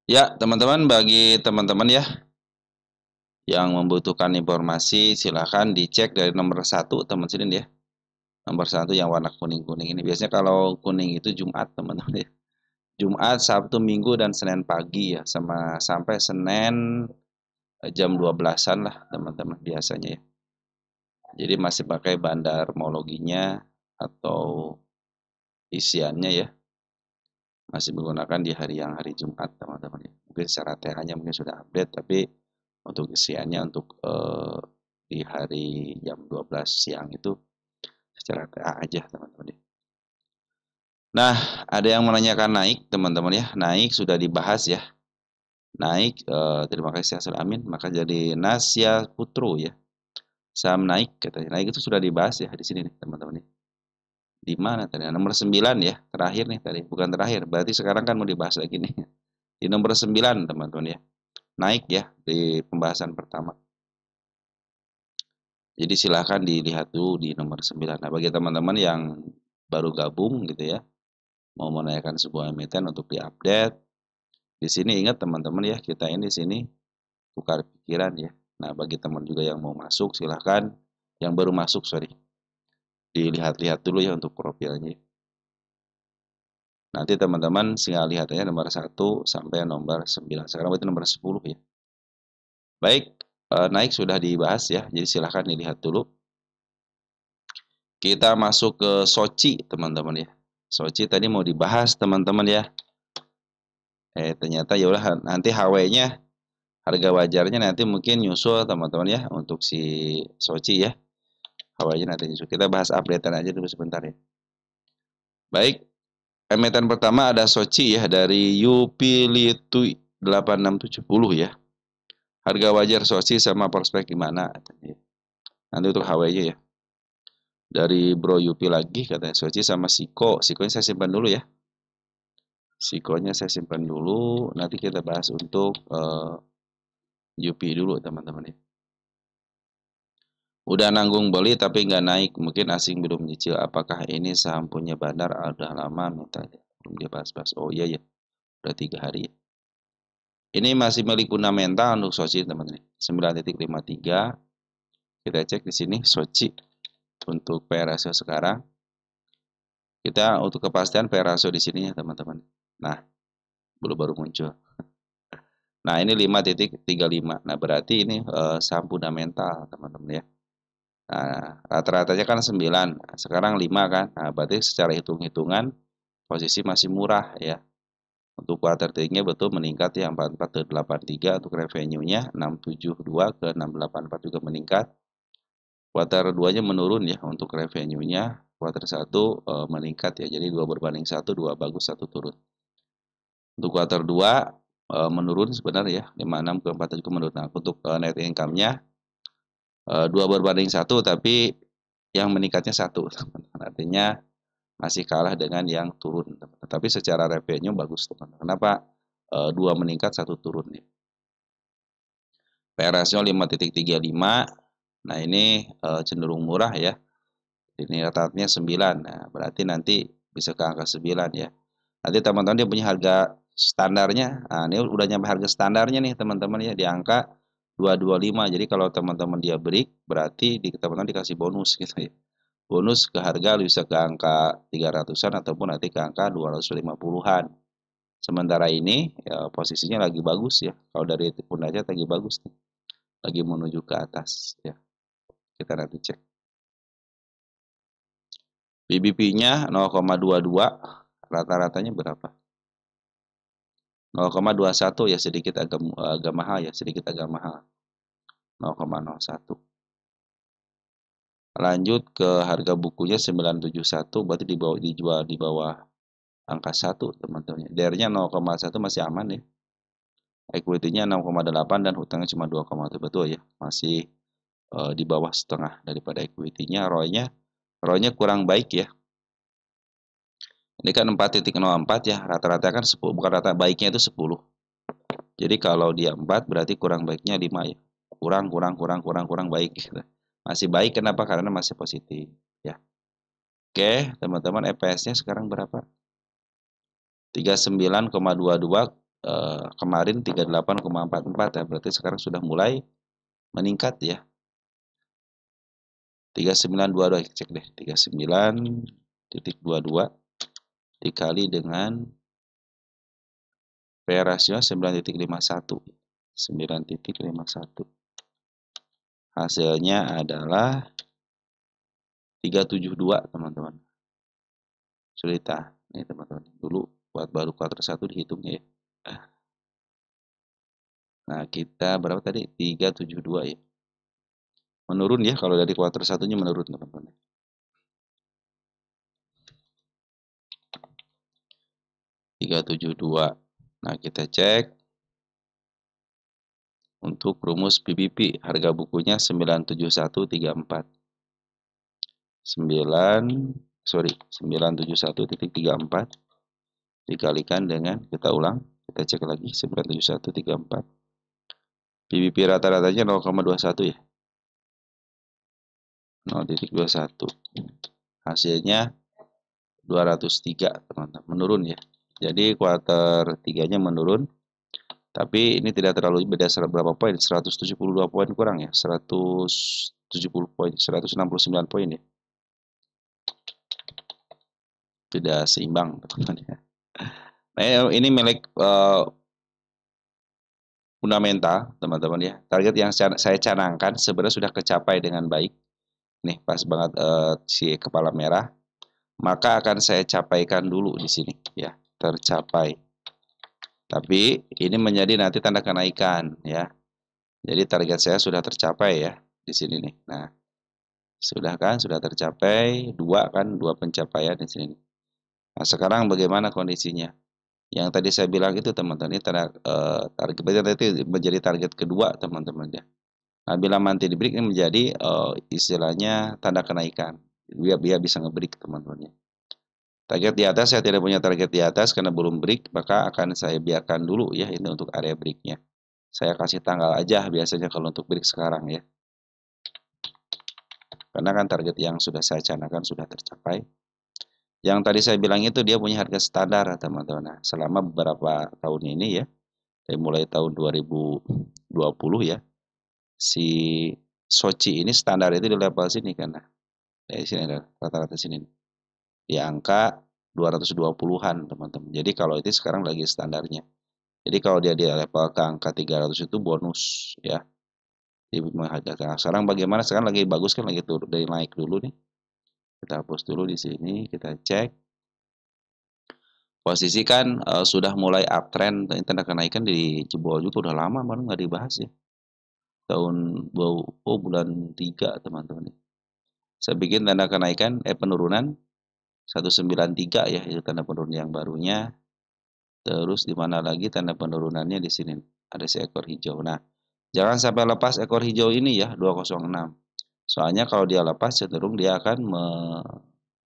Ya, teman-teman, bagi teman-teman ya yang membutuhkan informasi, silahkan dicek dari nomor satu, teman sini ya. Nomor satu yang warna kuning-kuning ini. Biasanya kalau kuning itu Jumat, teman-teman ya. Jumat, Sabtu, Minggu, dan Senin pagi ya. Sampai Senin jam 12-an lah, teman-teman, biasanya ya. Jadi masih pakai bandarmologinya atau isiannya ya. Masih menggunakan di hari Jumat, teman-teman ya. Mungkin secara TH-nya mungkin sudah update, tapi untuk isiannya untuk di hari jam 12 siang itu secara TA aja, teman-teman ya. Nah, ada yang menanyakan naik, teman-teman ya. Naik sudah dibahas ya. Naik, terima kasih Asal Amin. Maka jadi Nasya Putro ya. Saham naik katanya. Naik itu sudah dibahas ya di sini nih, teman-teman ya. Di mana tadi? Nomor 9 ya, terakhir nih tadi. Bukan terakhir, berarti sekarang kan mau dibahas lagi nih. Di nomor 9, teman-teman ya. Naik ya di pembahasan pertama. Jadi silahkan dilihat dulu di nomor 9. Nah, bagi teman-teman yang baru gabung gitu ya, mau menanyakan sebuah emiten untuk diupdate, di sini ingat teman-teman ya, kita ini di sini tukar pikiran ya. Nah, bagi teman juga yang mau masuk, silahkan yang baru masuk, sorry, dilihat-lihat dulu ya untuk profilnya. Nanti teman-teman tinggal lihat aja nomor 1 sampai nomor 9. Sekarang berarti nomor 10 ya. Baik, naik sudah dibahas ya, jadi silahkan dilihat dulu. Kita masuk ke Soci, teman-teman ya. Soci tadi mau dibahas, teman-teman ya. Ternyata ya udah nanti HW-nya harga wajarnya nanti mungkin nyusul teman-teman ya untuk si Soci ya. HW-nya nanti nyusul. Kita bahas updatean aja dulu sebentar ya. Baik, emiten pertama ada Soci ya dari Yupilitu 8670 ya. Harga wajar Soci sama prospek gimana? Nanti untuk HW-nya ya. Dari Bro Yupi lagi katanya Soci sama Siko. Sikonya saya simpan dulu ya. Sikonya saya simpan dulu. Nanti kita bahas untuk Yupi dulu teman-teman ya. Udah nanggung beli tapi nggak naik. Mungkin asing belum nyicil. Apakah ini saham punya Bandar? Udah lama minta. Belum dia bahas-bahas. Oh iya ya. Udah 3 hari ya. Ini masih milik fundamental untuk Soci teman-teman. 9,53. Kita cek di sini Soci untuk P ratio sekarang. Kita untuk kepastian P ratio di sini ya teman-teman. Nah, baru muncul. Nah, ini 5,35. Nah, berarti ini saham fundamental, teman-teman ya. Nah, rata-ratanya kan 9. Nah, sekarang 5 kan. Nah, berarti secara hitung-hitungan posisi masih murah ya. Untuk quarter 3-nya betul meningkat ya 44 ke 83 untuk revenue-nya, 672 ke 684 juga meningkat. Quarter 2-nya menurun ya untuk revenue-nya. Quarter 1 meningkat ya. Jadi 2 berbanding 1, 2 bagus, 1 turun. Untuk quarter 2 menurun sebenarnya ya, 56 ke 47 juga menurun. Nah, untuk net income-nya 2 berbanding 1 tapi yang meningkatnya 1. Artinya masih kalah dengan yang turun. Tapi secara revenue bagus, teman. Kenapa? 2 meningkat, 1 turun nih. PR ratio 5,35. Nah, ini cenderung murah ya. Ini rata-ratanya 9. Nah, berarti nanti bisa ke angka 9 ya. Nanti teman-teman dia punya harga standarnya. Nah, ini udah nyampe harga standarnya nih teman-teman ya di angka 225. Jadi kalau teman-teman dia break berarti teman-teman dikasih bonus gitu ya. Bonus ke harga bisa ke angka 300-an ataupun nanti ke angka 250-an. Sementara ini ya posisinya lagi bagus ya. Kalau dari pun aja lagi bagus nih. Lagi menuju ke atas ya. Kita nanti cek. BBP-nya 0,22, rata-ratanya berapa? 0,21 ya sedikit agak mahal ya, sedikit agak mahal. 0,01. Lanjut ke harga bukunya 971 berarti dijual di bawah angka 1 teman-teman. DR-nya 0,1 masih aman ya. Equity-nya 6,8 dan hutangnya cuma 2,1 betul ya. Masih di bawah setengah daripada equity-nya. ROI-nya kurang baik ya. Ini kan 4,04 ya, rata-rata kan 10, bukan rata baiknya itu 10. Jadi kalau dia 4 berarti kurang baiknya 5 ya. Kurang baik gitu. Masih baik kenapa? Karena masih positif ya. Oke, teman-teman EPS-nya sekarang berapa? 39,22 kemarin 38,44 ya, berarti sekarang sudah mulai meningkat ya. 3922 cek deh, 39.22 dikali dengan P rasio 9.51. 9.51. Hasilnya adalah 372 teman-teman. Sudah nih teman-teman. Dulu buat baru kuartal 1 dihitungnya ya. Nah, kita berapa tadi? 372 ya. Menurun ya, kalau dari kuartal 1-nya menurun teman-teman. 372. Nah, kita cek untuk rumus PBP, harga bukunya 97134. 971.34 dikalikan dengan, kita ulang, kita cek lagi 97134. PBP rata-ratanya 0,21 ya. 0,21. Hasilnya 203 teman-teman, menurun ya. Jadi kuartal 3-nya menurun. Tapi ini tidak terlalu beda berapa poin, 172 poin kurang ya, 170 poin, 169 poin ya. Tidak seimbang teman-teman ya. Nah, ini milik fundamental teman-teman ya. Target yang saya canangkan sebenarnya sudah kecapai dengan baik. Nih pas banget si kepala merah. Maka akan saya capaikan dulu di sini ya, tercapai. Tapi ini menjadi nanti tanda kenaikan ya. Jadi target saya sudah tercapai ya di sini nih. Nah, sudah kan, sudah tercapai 2 kan, 2 pencapaian di sini. Nah, sekarang bagaimana kondisinya? Yang tadi saya bilang itu teman-teman, ini target berarti menjadi target kedua teman-teman ya. Nah, bila nanti di break ini menjadi istilahnya tanda kenaikan. Dia bisa nge-break teman-teman ya. Target di atas saya tidak punya target di atas karena belum break, maka akan saya biarkan dulu ya ini untuk area breaknya. Saya kasih tanggal aja biasanya kalau untuk break sekarang ya. Karena kan target yang sudah saya canangkan sudah tercapai. Yang tadi saya bilang itu dia punya harga standar teman-teman. Nah, selama beberapa tahun ini ya, dari mulai tahun 2020 ya, si Sochi ini standar itu di level sini kan. Nah, dari sini ada rata-rata sini. Di angka 220-an teman-teman. Jadi kalau itu sekarang lagi standarnya. Jadi kalau dia di level ke angka 300 itu bonus ya. Sekarang bagaimana? Sekarang lagi bagus kan, lagi turun dari naik dulu nih. Kita hapus dulu di sini, kita cek. Posisi kan sudah mulai uptrend, tanda kenaikan di jebol juga udah lama, baru nggak dibahas ya. Bulan 3 teman-teman. Saya bikin tanda kenaikan, penurunan 193 ya, itu tanda penurunan yang barunya. Terus di mana lagi tanda penurunannya di sini, ada seekor hijau. Nah, jangan sampai lepas ekor hijau ini ya, 206. Soalnya kalau dia lepas cenderung dia akan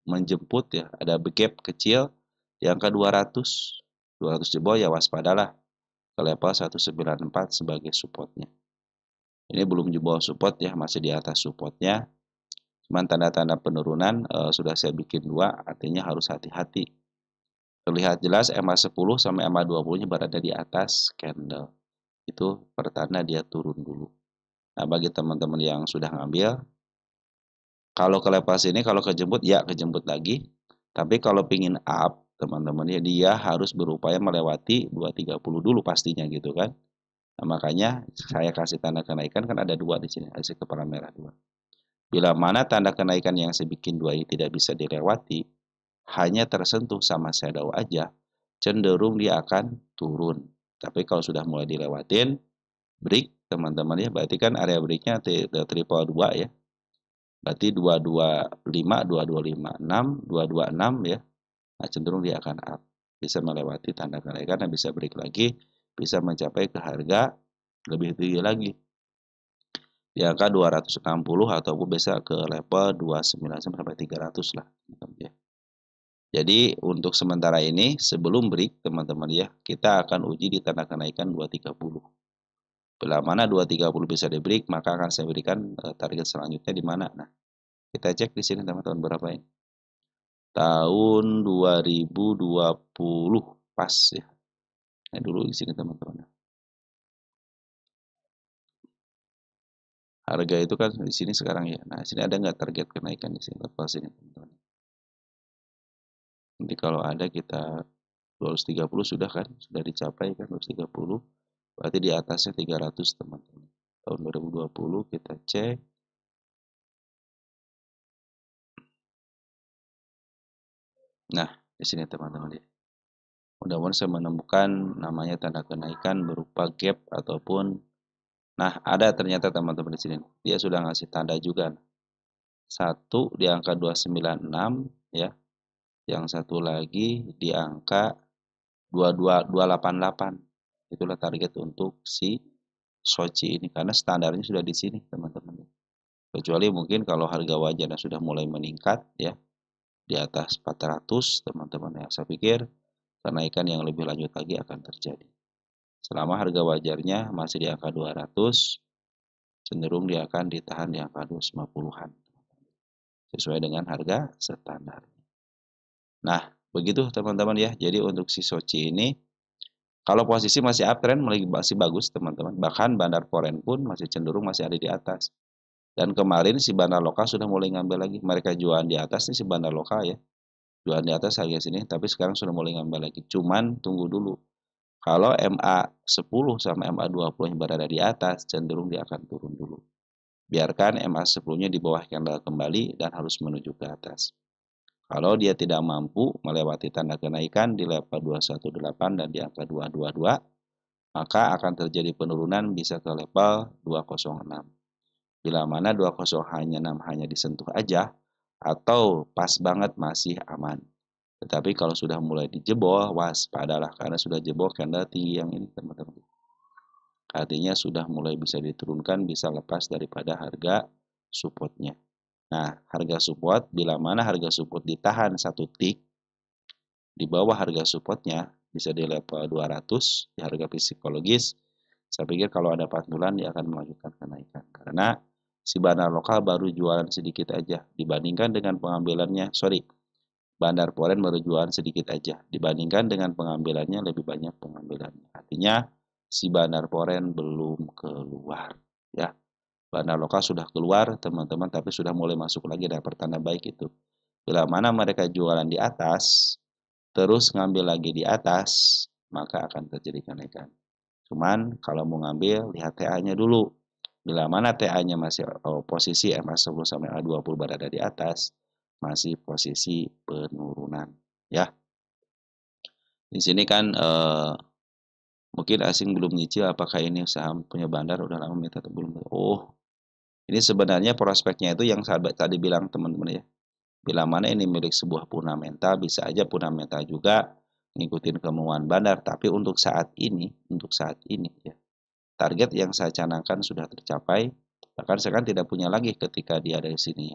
menjemput ya, ada gap kecil di angka 200. 200 di bawah ya waspadalah ke level 194 sebagai supportnya. Ini belum di bawah support ya, masih di atas supportnya. Cuman tanda-tanda penurunan sudah saya bikin 2, artinya harus hati-hati. Terlihat jelas MA10 sampai MA20-nya berada di atas candle. Itu pertanda dia turun dulu. Nah, bagi teman-teman yang sudah ngambil, kalau ke level sini, kalau kejemput, ya kejemput lagi. Tapi kalau pingin up, teman-teman ya, dia harus berupaya melewati 230 dulu pastinya gitu kan. Nah, makanya saya kasih tanda kenaikan kan ada 2 di sini, hasil kepala merah 2. Bila mana tanda kenaikan yang saya bikin 2 ini tidak bisa dilewati, hanya tersentuh sama shadow aja, cenderung dia akan turun. Tapi kalau sudah mulai dilewatin, break teman-teman ya, berarti kan area breaknya triple 2 ya. Berarti 225, 226, 226 ya. Nah, cenderung dia akan up. Bisa melewati tanda kenaikan dan bisa break lagi, bisa mencapai ke harga lebih tinggi lagi. Di angka 260 ataupun bisa ke level 29 sampai 300 lah. Ya. Jadi untuk sementara ini sebelum break teman-teman ya, kita akan uji di tanda kenaikan 230. Bila mana 230 bisa di break, maka akan saya berikan target selanjutnya di mana. Nah, kita cek di sini teman-teman berapa ini. Tahun 2020 pas ya. Nah, dulu di sini teman-teman. Harga itu kan di sini sekarang ya. Nah, sini ada nggak target kenaikan di sini level sini teman-teman? Nanti kalau ada kita 230 sudah kan, sudah dicapai kan 230. Berarti di atasnya 300 teman-teman. Tahun 2020 kita cek. Nah, di sini teman-teman ya. Mudah-mudahan saya menemukan namanya tanda kenaikan berupa gap ataupun nah, ada ternyata teman-teman di sini. Dia sudah ngasih tanda juga. Satu di angka 296 ya. Yang satu lagi di angka 22288. Itulah target untuk si Sochi ini karena standarnya sudah di sini teman-teman. Kecuali mungkin kalau harga wajarnya sudah mulai meningkat ya di atas 400 teman-teman ya. Saya pikir kenaikan yang lebih lanjut lagi akan terjadi. Selama harga wajarnya masih di angka 200, cenderung dia akan ditahan di angka 250-an. Sesuai dengan harga standar. Nah, begitu teman-teman ya. Jadi untuk si Sochi ini, kalau posisi masih uptrend, masih bagus teman-teman. Bahkan bandar foreign pun masih cenderung masih ada di atas. Dan kemarin si bandar lokal sudah mulai ngambil lagi. Mereka jualan di atas nih si bandar lokal ya. Jualan di atas harga sini, tapi sekarang sudah mulai ngambil lagi. Cuman tunggu dulu. Kalau MA10 sama MA20 yang berada di atas, cenderung dia akan turun dulu. Biarkan MA10-nya di bawah candle kembali dan harus menuju ke atas. Kalau dia tidak mampu melewati tanda kenaikan di level 218 dan di angka 222, maka akan terjadi penurunan bisa ke level 206. Bila mana 206 hanya disentuh aja, atau pas banget masih aman. Tetapi kalau sudah mulai dijebol, waspadalah karena sudah jebol candle tinggi yang ini teman-teman. Artinya sudah mulai bisa diturunkan, bisa lepas daripada harga supportnya. Nah, harga support, bila mana harga support ditahan satu tick, di bawah harga supportnya, bisa di level 200, di harga psikologis, saya pikir kalau ada pantulan dia akan melanjutkan kenaikan. Karena si bandar lokal baru jualan sedikit aja, dibandingkan dengan pengambilannya, bandar foreign baru jualan sedikit aja, dibandingkan dengan pengambilannya lebih banyak pengambilannya. Artinya, si bandar foreign belum keluar. Ya, bandar lokal sudah keluar teman-teman, tapi sudah mulai masuk lagi dan pertanda baik itu. Bila mana mereka jualan di atas, terus ngambil lagi di atas, maka akan terjadi kenaikan. Cuman kalau mau ngambil, lihat TA-nya dulu. Bila mana TA-nya masih posisi MA10 sampai MA20 berada di atas, masih posisi penurunan. Ya, di sini kan mungkin asing belum nyicil apakah ini saham punya bandar udah lama minta atau belum. Oh, ini sebenarnya prospeknya itu yang sahabat tadi bilang teman-teman ya. Bila mana ini milik sebuah fundamental, bisa aja fundamental juga ngikutin kemauan bandar. Tapi untuk saat ini ya, target yang saya canangkan sudah tercapai. Bahkan saya kan tidak punya lagi ketika dia ada di sini.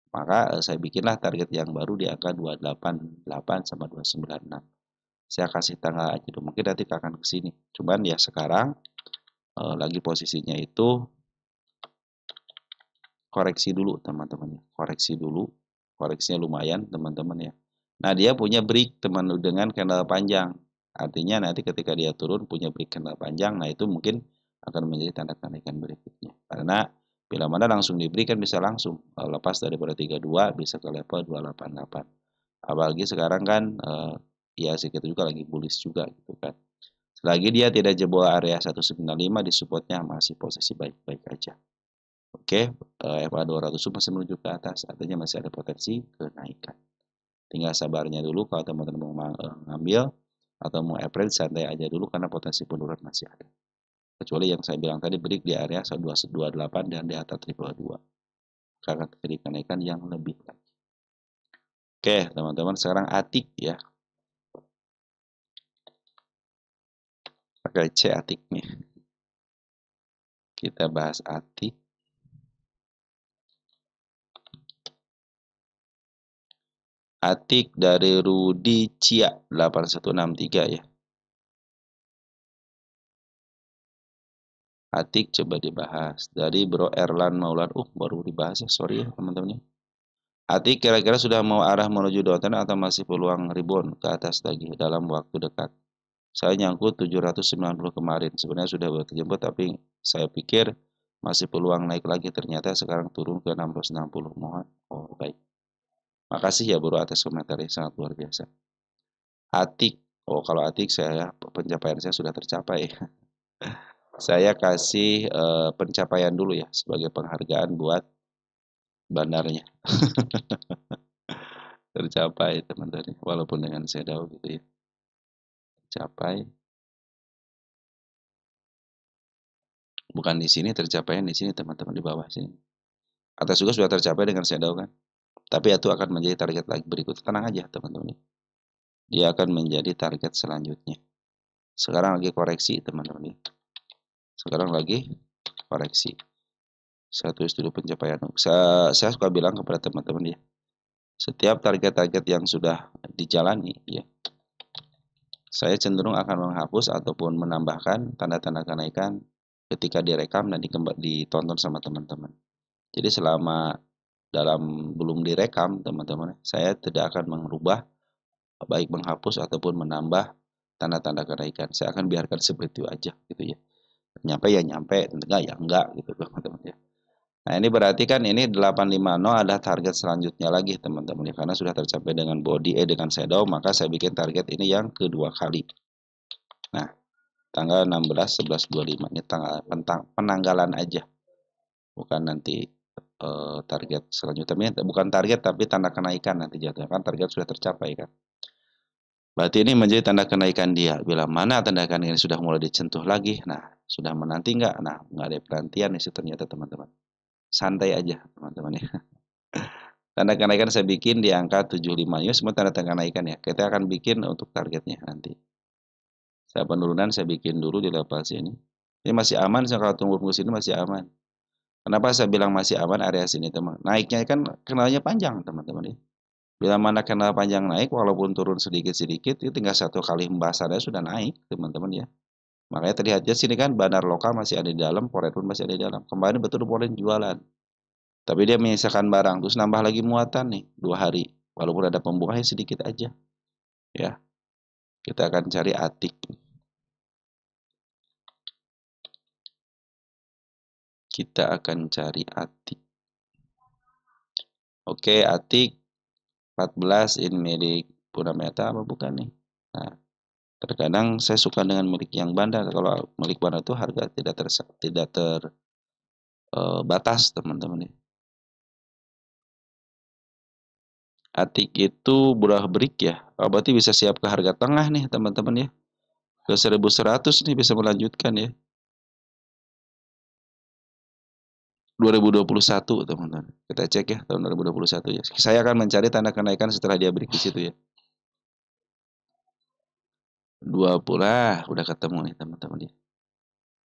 Maka saya bikinlah target yang baru di angka 288 sama 296. Saya kasih tanggal aja dulu. Mungkin nanti akan ke sini. Cuman ya sekarang lagi posisinya itu koreksi dulu teman-teman ya. Koreksi dulu. Koreksinya lumayan teman-teman ya. Nah, dia punya break teman dengan candle panjang. Artinya nanti ketika dia turun punya break candle panjang, nah itu mungkin akan menjadi tanda kenaikan berikutnya. Karena bila mana langsung di break kan bisa langsung lepas daripada 32 bisa ke level 288. Apalagi sekarang kan ya sih kita juga lagi bullish juga gitu kan. Selagi dia tidak jebol area 195 di supportnya masih posisi baik-baik aja. Oke, FA 200 masih menuju ke atas, artinya masih ada potensi kenaikan. Tinggal sabarnya dulu kalau teman-teman mau ngambil atau mau average santai aja dulu karena potensi penurunan masih ada. Kecuali yang saya bilang tadi break di area 1228 dan di atas 222. Karena terjadi kenaikan yang lebih lagi. Oke, teman-teman sekarang atik ya. Pakai C atiknya. Kita bahas atik. Atik dari Rudi Cia 8163 ya. Atik coba dibahas dari Bro Erlan Maulan. Baru dibahas ya, sorry ya teman-teman. Atik kira-kira sudah mau arah menuju downtrend atau masih peluang rebound ke atas lagi dalam waktu dekat? Saya nyangkut 790 kemarin. Sebenarnya sudah berjemput, tapi saya pikir masih peluang naik lagi. Ternyata sekarang turun ke 660. Mohon. Oh, baik. Makasih ya Bro atas komentarnya, sangat luar biasa. Atik. Oh, kalau Atik saya pencapaian saya sudah tercapai. Saya kasih pencapaian dulu ya sebagai penghargaan buat bandarnya. Tercapai teman-teman, walaupun dengan shadow gitu ya. Tercapai. Bukan di sini tercapai, di sini teman-teman di bawah sini. Atas juga sudah tercapai dengan shadow kan. Tapi itu akan menjadi target lagi berikut. Tenang aja teman-teman. Dia akan menjadi target selanjutnya. Sekarang lagi koreksi teman-teman. Sekarang lagi koreksi. Saya tulis dulu pencapaian. Saya suka bilang kepada teman-teman ya. Setiap target-target yang sudah dijalani ya, saya cenderung akan menghapus ataupun menambahkan tanda-tanda kenaikan ketika direkam dan ditonton sama teman-teman. Jadi selama belum direkam teman-teman, saya tidak akan mengubah, baik menghapus ataupun menambah tanda-tanda kenaikan. Saya akan biarkan seperti itu aja gitu ya. Nyampe ya nyampe, enggak ya enggak gitu teman-teman ya. Nah ini berarti kan ini 850 ada target selanjutnya lagi teman-teman ya. Karena sudah tercapai dengan body dengan shadow, maka saya bikin target ini yang kedua kali. Nah tanggal 16, 11, 25 ini tanggal penanggalan aja. Bukan nanti target selanjutnya. Bukan target tapi tanda kenaikan nanti jatuhnya. Kan target sudah tercapai kan. Berarti ini menjadi tanda kenaikan dia. Bila mana tanda kenaikan ini sudah mulai disentuh lagi. Nah sudah menanti nggak? Nah nggak ada perhentian nih ternyata teman-teman. Santai aja teman-teman ya. Tanda kenaikan saya bikin di angka 75 ya, semua tanda kenaikan ya. Kita akan bikin untuk targetnya nanti. Saya penurunan saya bikin dulu di level sini. Ini masih aman, saya kalau tunggu sini masih aman. Kenapa saya bilang masih aman area sini teman? Naiknya kan kenalnya panjang teman-teman ya. Bila mana kenal panjang naik, walaupun turun sedikit-sedikit, itu tinggal satu kali hembasannya sudah naik teman-teman ya. Makanya terlihat aja sini kan bandar lokal masih ada di dalam, foreign pun masih ada di dalam. Kemarin betul foreign jualan. Tapi dia menyisakan barang, terus nambah lagi muatan nih 2 hari. Walaupun ada pembukanya sedikit aja. Ya, kita akan cari Atik. Kita akan cari Atik. Oke, Atik 14 ini milik Punameta apa bukan nih? Nah, terkadang saya suka dengan milik yang bandar. Kalau milik bandar itu harga tidak terbatas teman-teman ya. Atik itu murah break ya. Oh, berarti bisa siap ke harga tengah nih teman-teman ya. Ke 1100 nih bisa melanjutkan ya. 2021 teman-teman. Kita cek ya tahun 2021 ya. Saya akan mencari tanda kenaikan setelah dia break di situ ya. 20 udah ketemu nih teman-teman ya.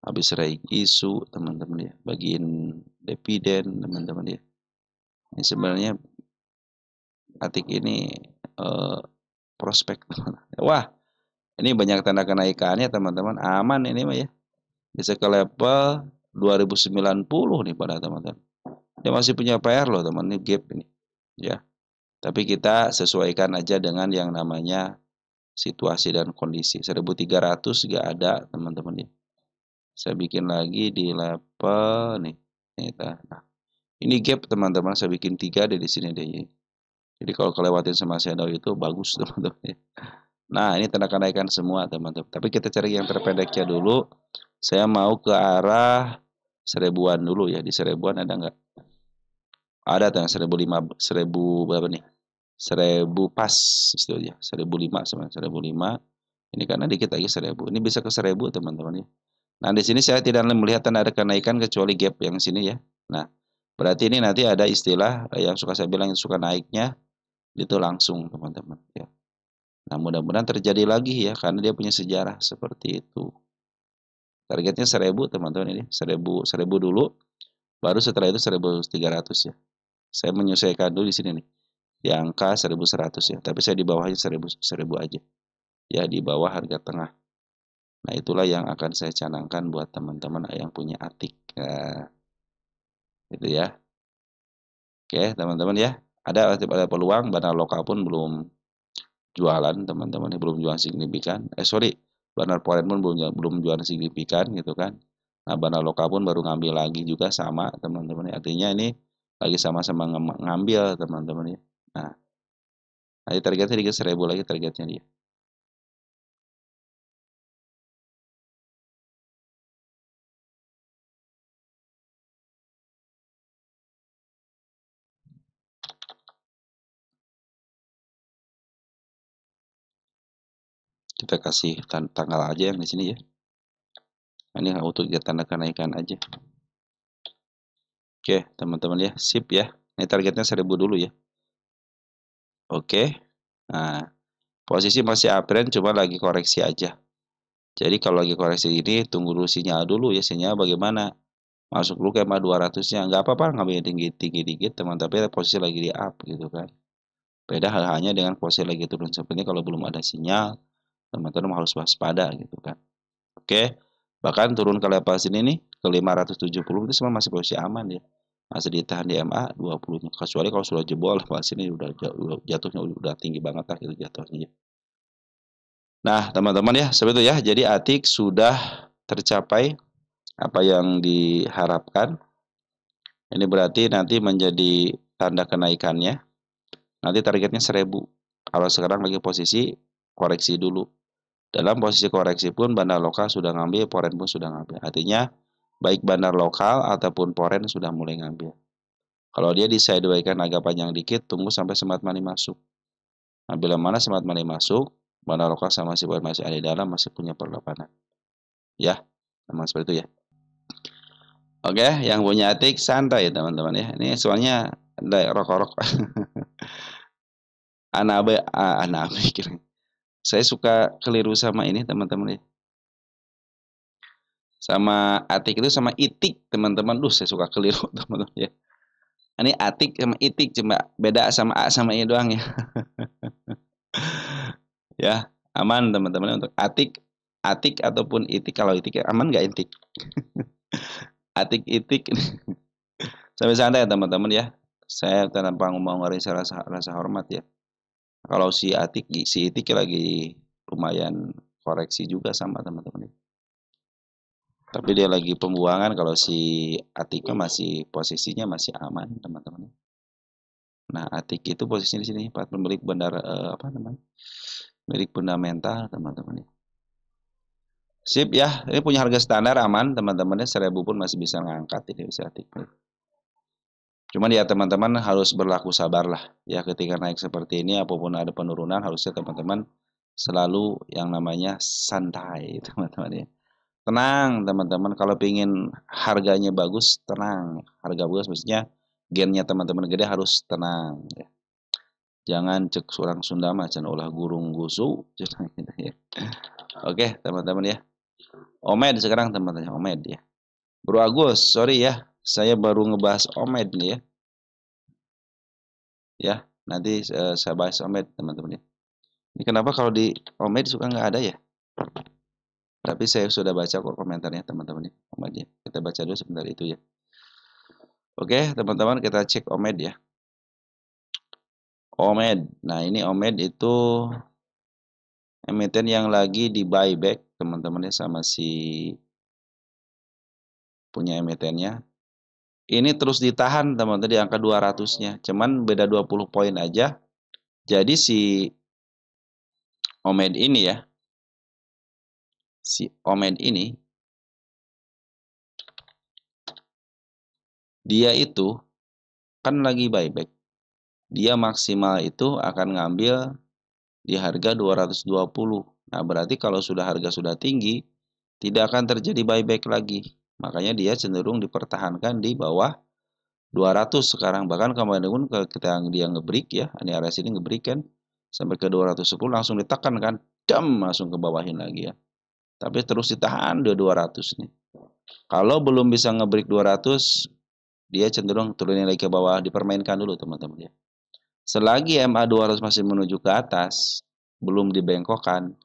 Habis raih isu teman-teman ya. Bagiin dividen teman-teman ya. Ini sebenarnya Atik ini prospek. Wah, ini banyak tanda kenaikannya teman-teman. Aman ini mah ya. Bisa ke level 2090 nih pada teman-teman. Dia masih punya PR loh teman, ini gap ini. Ya. Tapi kita sesuaikan aja dengan yang namanya situasi dan kondisi. 1300 nggak ada teman-teman ya. Saya bikin lagi di level nih. Nah, ini gap teman-teman. Saya bikin 3 deh di sini deh. Jadi kalau kelewatin sama shadow itu bagus teman-teman ya. Nah ini tanda kenaikan semua teman-teman. Tapi kita cari yang terpendeknya dulu. Saya mau ke arah 1000-an dulu ya. Di 1000-an ada nggak? Ada tuh 1000 berapa nih? 1000 pas istilahnya. 1005 sama 1005. Ini karena dikit lagi 1000. Ini bisa ke 1000 teman-teman ya. Nah di sini saya tidak melihat tanda ada kenaikan kecuali gap yang sini ya. Nah berarti ini nanti ada istilah yang suka saya bilang suka naiknya itu langsung teman-teman ya. Nah mudah-mudahan terjadi lagi ya karena dia punya sejarah seperti itu. Targetnya 1000 teman-teman ini 1000 dulu, baru setelah itu 1300 ya. Saya menyesuaikan dulu di sini nih di angka 1100 ya, tapi saya di bawahnya 1000 aja ya, di bawah harga tengah. Nah itulah yang akan saya canangkan buat teman-teman yang punya Atik ya, gitu ya. Oke teman-teman ya, ada peluang bandar lokal pun belum jualan teman-teman, belum jualan signifikan. Sorry, Bandar Foreign pun belum juara signifikan gitu kan. Nah, Bandar Lokal pun baru ngambil lagi juga sama teman-teman ya. Artinya ini lagi sama-sama ngambil teman-teman ya. Nah, tadi targetnya dikit 1000 lagi targetnya dia. Kita kasih tanggal aja yang di sini ya. Ini untuk tanda kenaikan aja. Oke, teman-teman ya, sip ya. Ini targetnya 1000 dulu ya. Oke. Nah, posisi masih uptrend cuma lagi koreksi aja. Jadi kalau lagi koreksi ini tunggu dulu sinyal dulu ya, sinyal bagaimana? Masuk dulu ke EMA 200-nya, nggak apa-apa ngambil tinggi-tinggi dikit teman, tapi posisi lagi di up gitu kan. Beda halnya dengan posisi lagi turun seperti ini, kalau belum ada sinyal, teman-teman harus waspada gitu kan. Oke, bahkan turun ke level sini nih, ke 570 itu semua masih posisi aman ya. Masih ditahan di MA 20-nya. Kecuali kalau sudah jebol level sini udah jatuhnya udah tinggi banget lah itu jatuhnya. Nah, teman-teman ya, seperti itu ya. Jadi ATIK sudah tercapai apa yang diharapkan. Ini berarti nanti menjadi tanda kenaikannya. Nanti targetnya 1000. Kalau sekarang lagi posisi koreksi dulu. Dalam posisi koreksi pun bandar lokal sudah ngambil, foreign pun sudah ngambil. Artinya baik bandar lokal ataupun foreign sudah mulai ngambil. Kalau dia di sideways agak panjang dikit, tunggu sampai smart money masuk. Nah, bila mana smart money masuk, bandar lokal sama si foreign masih ada di dalam, masih punya perlawanan. Ya, teman seperti itu ya. Oke, yang punya atik santai teman-teman ya. Ini soalnya rokok-rokok. Anabe kira. Saya suka keliru sama ini teman-teman ya. Sama atik itu sama itik teman-teman. Duh, saya suka keliru teman-teman ya. Ini atik sama itik cuma beda sama a sama i doang ya. Ya, aman teman-teman untuk atik, atik ataupun itik. Kalau itik aman nggak itik? Atik itik. Sampai santai ya teman-teman ya. Saya tanpa mau ngasih rasa hormat ya. Kalau si atik, si itik lagi lumayan koreksi juga sama teman-teman. Tapi dia lagi pembuangan, kalau si atiknya masih posisinya masih aman teman-teman. Nah, atik itu posisinya di sini, milik bandar apa namanya? Milik fundamental teman-teman. Sip ya, ini punya harga standar aman teman-teman, 1000 pun masih bisa ngangkat ini bisa atik. Cuman ya teman-teman harus berlaku sabar lah ya, ketika naik seperti ini apapun ada penurunan harusnya teman-teman selalu yang namanya santai teman-teman ya. Tenang teman-teman, kalau ingin harganya bagus tenang, harga bagus maksudnya gennya teman-teman gede harus tenang ya. Jangan cek surang Sunda macan olah gurung gusu ya. Oke teman-teman ya. Omed sekarang teman-teman, Omed ya. Bro Agus, sorry ya, saya baru ngebahas Omed nih ya. Ya, nanti saya bahas Omed teman-teman ya. Ini kenapa kalau di Omed suka nggak ada ya? Tapi saya sudah baca kok komentarnya teman-teman ya. Omed ya. Kita baca dulu sebentar itu ya. Oke, teman-teman kita cek Omed ya. Omed. Nah, ini Omed itu emiten yang lagi di buyback teman-teman ya sama si punya emitennya. Ini terus ditahan teman-teman di angka 200-nya. Cuman beda 20 poin aja. Jadi si Omed ini ya. Si Omed ini dia itu kan lagi buyback. Dia maksimal itu akan ngambil di harga 220. Nah, berarti kalau sudah harga sudah tinggi, tidak akan terjadi buyback lagi. Makanya dia cenderung dipertahankan di bawah 200 sekarang. Bahkan kemarin pun kita dia ngebreak ya, ini area sini ngebreak kan sampai ke 210 langsung ditekan kan, dam langsung ke bawahin lagi ya. Tapi terus ditahan di 200 nih. Kalau belum bisa ngebreak 200, dia cenderung turunin lagi ke bawah, dipermainkan dulu teman-teman ya. Selagi MA 200 masih menuju ke atas, belum dibengkokkan,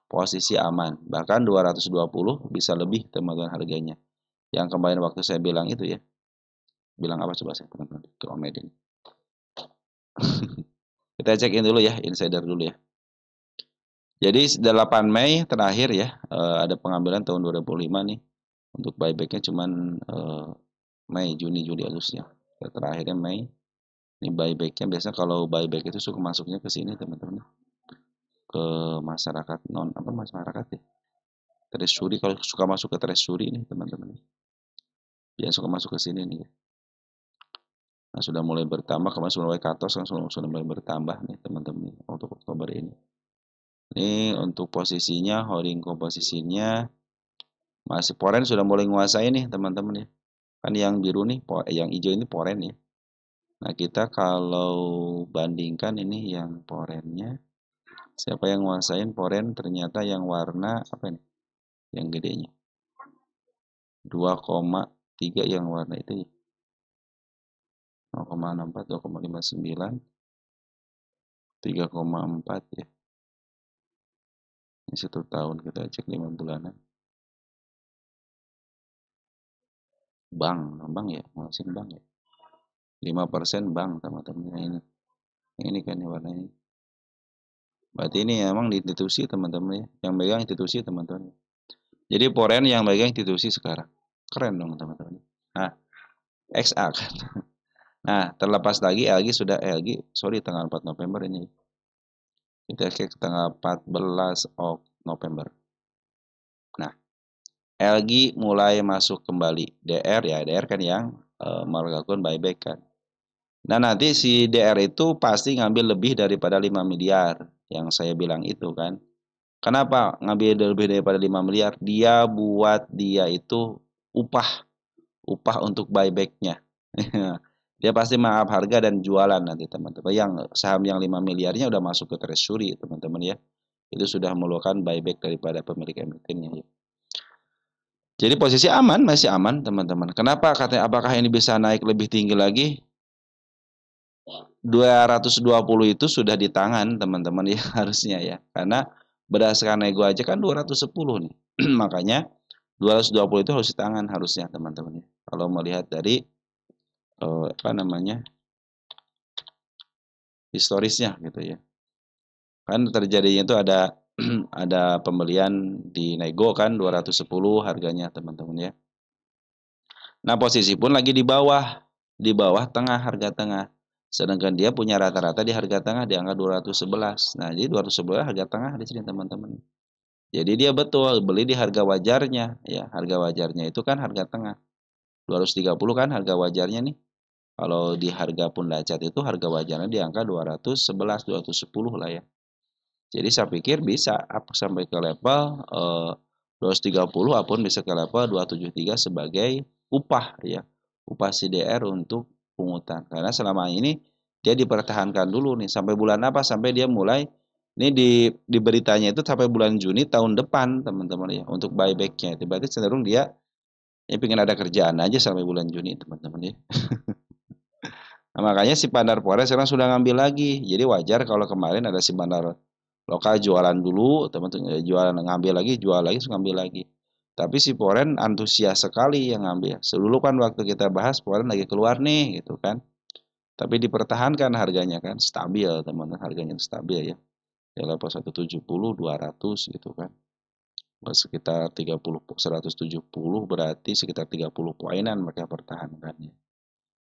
posisi aman. Bahkan 220 bisa lebih teman-teman harganya. Yang kemarin waktu saya bilang itu ya. Bilang apa coba saya teman-teman ke Omedin. Kita cekin dulu ya, insider dulu ya. Jadi 8 Mei terakhir ya, ada pengambilan tahun 2005 nih. Untuk buybacknya cuman Mei, Juni, Juli, Agustus ya. Terakhirnya Mei. Ini buybacknya biasanya kalau buyback itu suka masuknya ke sini teman-teman. Ke masyarakat non apa masyarakat ya. Treasury kalau suka masuk ke treasury nih teman-teman. Yang suka masuk ke sini nih. Nah, sudah mulai bertambah kemarin sudah mulai katos kan sudah mulai bertambah nih teman-teman untuk Oktober ini. Ini untuk posisinya holding komposisinya masih Poren sudah mulai menguasai nih teman-teman ya. Kan yang biru nih, yang hijau ini Poren ya. Nah, kita kalau bandingkan ini yang Porennya, siapa yang nguasain Poren ternyata yang warna apa ini? Yang gedenya. 2,3 yang warna itu ya. 0,64, 2,59, 3,4 ya. Ini 1 tahun kita cek 5 bulanan. Bank ya, nguasain bank ya. 5% bank teman-teman ini. Ini kan warna ini. Berarti ini emang di institusi teman-teman ya. Yang megang institusi teman-teman. Jadi Poren yang megang institusi sekarang. Keren dong teman-teman. Nah, XA kan. Nah, terlepas lagi sorry tanggal 4 November ini. Kita cek tanggal 14 November. Nah, LG mulai masuk kembali. DR ya, DR kan yang melakukan buyback kan. Nah, nanti si DR itu pasti ngambil lebih daripada 5 miliar yang saya bilang itu kan. Kenapa ngambil lebih daripada 5 miliar? Dia buat dia itu upah untuk buybacknya. Dia pasti mengangkat harga dan jualan nanti teman-teman. Yang saham yang 5 miliarnya udah masuk ke treasury teman-teman ya. Itu sudah melakukan buyback daripada pemilik emitennya ya. Jadi posisi aman, masih aman teman-teman. Kenapa katanya apakah ini bisa naik lebih tinggi lagi? 220 itu sudah di tangan teman-teman ya harusnya ya. Karena berdasarkan nego aja kan 210 nih. Makanya 220 itu harus di tangan harusnya teman-teman ya. Kalau melihat dari apa namanya? Historisnya gitu ya. Kan terjadinya itu ada ada pembelian di nego kan 210 harganya teman-teman ya. Nah, posisi pun lagi di bawah tengah harga tengah. Sedangkan dia punya rata-rata di harga tengah di angka 211. Nah, jadi 211 harga tengah di sini teman-teman. Jadi dia betul beli di harga wajarnya ya. Harga wajarnya itu kan harga tengah. 230 kan harga wajarnya nih. Kalau di harga pun Dacat itu harga wajarnya di angka 211, 210 lah ya. Jadi saya pikir bisa up sampai ke level 230 apun bisa ke level 273 sebagai upah ya. Upah CDR untuk pungutan. Karena selama ini dia dipertahankan dulu nih sampai bulan apa? Sampai dia mulai ini di beritanya itu sampai bulan Juni tahun depan teman-teman ya untuk buybacknya. Itu berarti cenderung dia ya pengen ada kerjaan aja sampai bulan Juni teman-teman ya. Nah, makanya si Bandar Polres sekarang sudah ngambil lagi. Jadi wajar kalau kemarin ada si Bandar lokal jualan dulu, teman-teman jualan ngambil lagi, jual lagi, ngambil lagi. Tapi si Poren antusias sekali yang ngambil. Sebelum kan waktu kita bahas Poren lagi keluar nih gitu kan. Tapi dipertahankan harganya kan stabil teman-teman, harganya stabil ya. Di level 170, 200 gitu kan. Sekitar 30, 170 berarti sekitar 30 poinan mereka pertahankannya.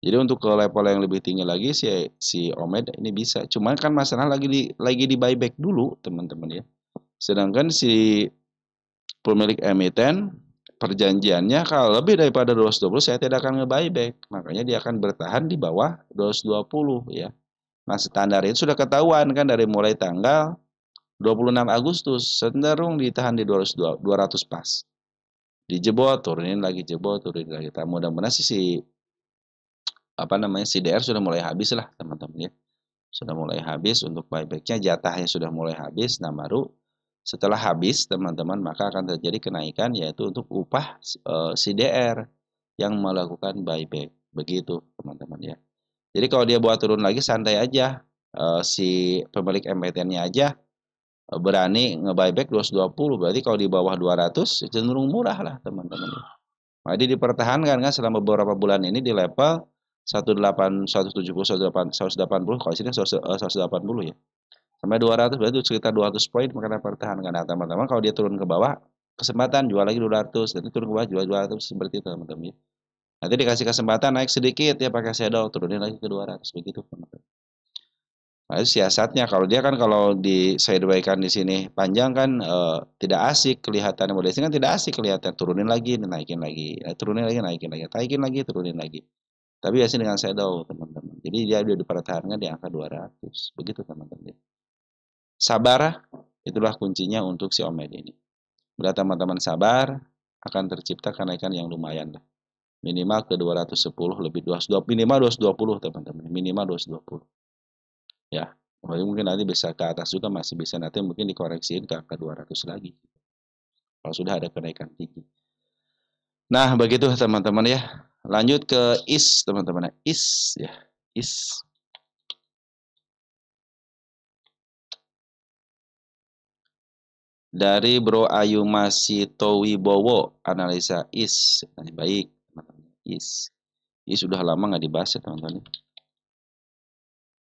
Jadi untuk ke level yang lebih tinggi lagi si Omed ini bisa. Cuman kan masalah lagi di buyback dulu teman-teman ya. Sedangkan si pemilik emiten perjanjiannya kalau lebih daripada 220 saya tidak akan nge-buyback. Makanya dia akan bertahan di bawah 220 ya. Nah, standar itu sudah ketahuan kan dari mulai tanggal 26 Agustus cenderung ditahan di 200 pas. Dijebol, turunin lagi, jebol, turunin lagi. Mudah-mudahan sih si apa namanya si DR sudah mulai habis lah teman-teman ya. Sudah mulai habis untuk buybacknya, jatahnya sudah mulai habis. Nah, baru setelah habis teman-teman maka akan terjadi kenaikan yaitu untuk upah CDR yang melakukan buyback. Begitu teman-teman ya. Jadi kalau dia buat turun lagi santai aja. Si pemilik MPTN-nya aja berani nge-buyback 220. Berarti kalau di bawah 200 cenderung murah lah teman-teman ya. Jadi dipertahankan kan selama beberapa bulan ini di level 18, 170, 180 kalau sini 180 ya. Sampai 200 berarti sekitar 200 poin makanya pertahankan. Nah, teman-teman kalau dia turun ke bawah, kesempatan jual lagi 200, nanti turun ke bawah jual 200 seperti itu teman-teman. Nanti dikasih kesempatan naik sedikit ya pakai shadow, turunin lagi ke 200 begitu teman-teman. Nah, itu siasatnya kalau dia kan kalau di sideway-kan di sini panjang kan tidak asik kelihatan model sini kan tidak asik kelihatan turunin lagi naikin lagi turunin lagi naikin lagi turunin lagi tapi biasanya dengan shadow teman-teman jadi dia udah dipertahankan di angka 200 begitu teman-teman sabar itulah kuncinya untuk si Omed ini bila teman-teman sabar akan tercipta kenaikan yang lumayan lah minimal ke 210 lebih 220 minimal 220 teman-teman minimal 220 ya mungkin nanti bisa ke atas juga masih bisa nanti mungkin dikoreksiin ke angka 200 lagi kalau sudah ada kenaikan tinggi. Nah begitu teman-teman ya lanjut ke is teman-teman is ya is dari Bro Ayu Masito Wibowo analisa is nah, baik teman-teman is sudah lama nggak dibahas ya teman-teman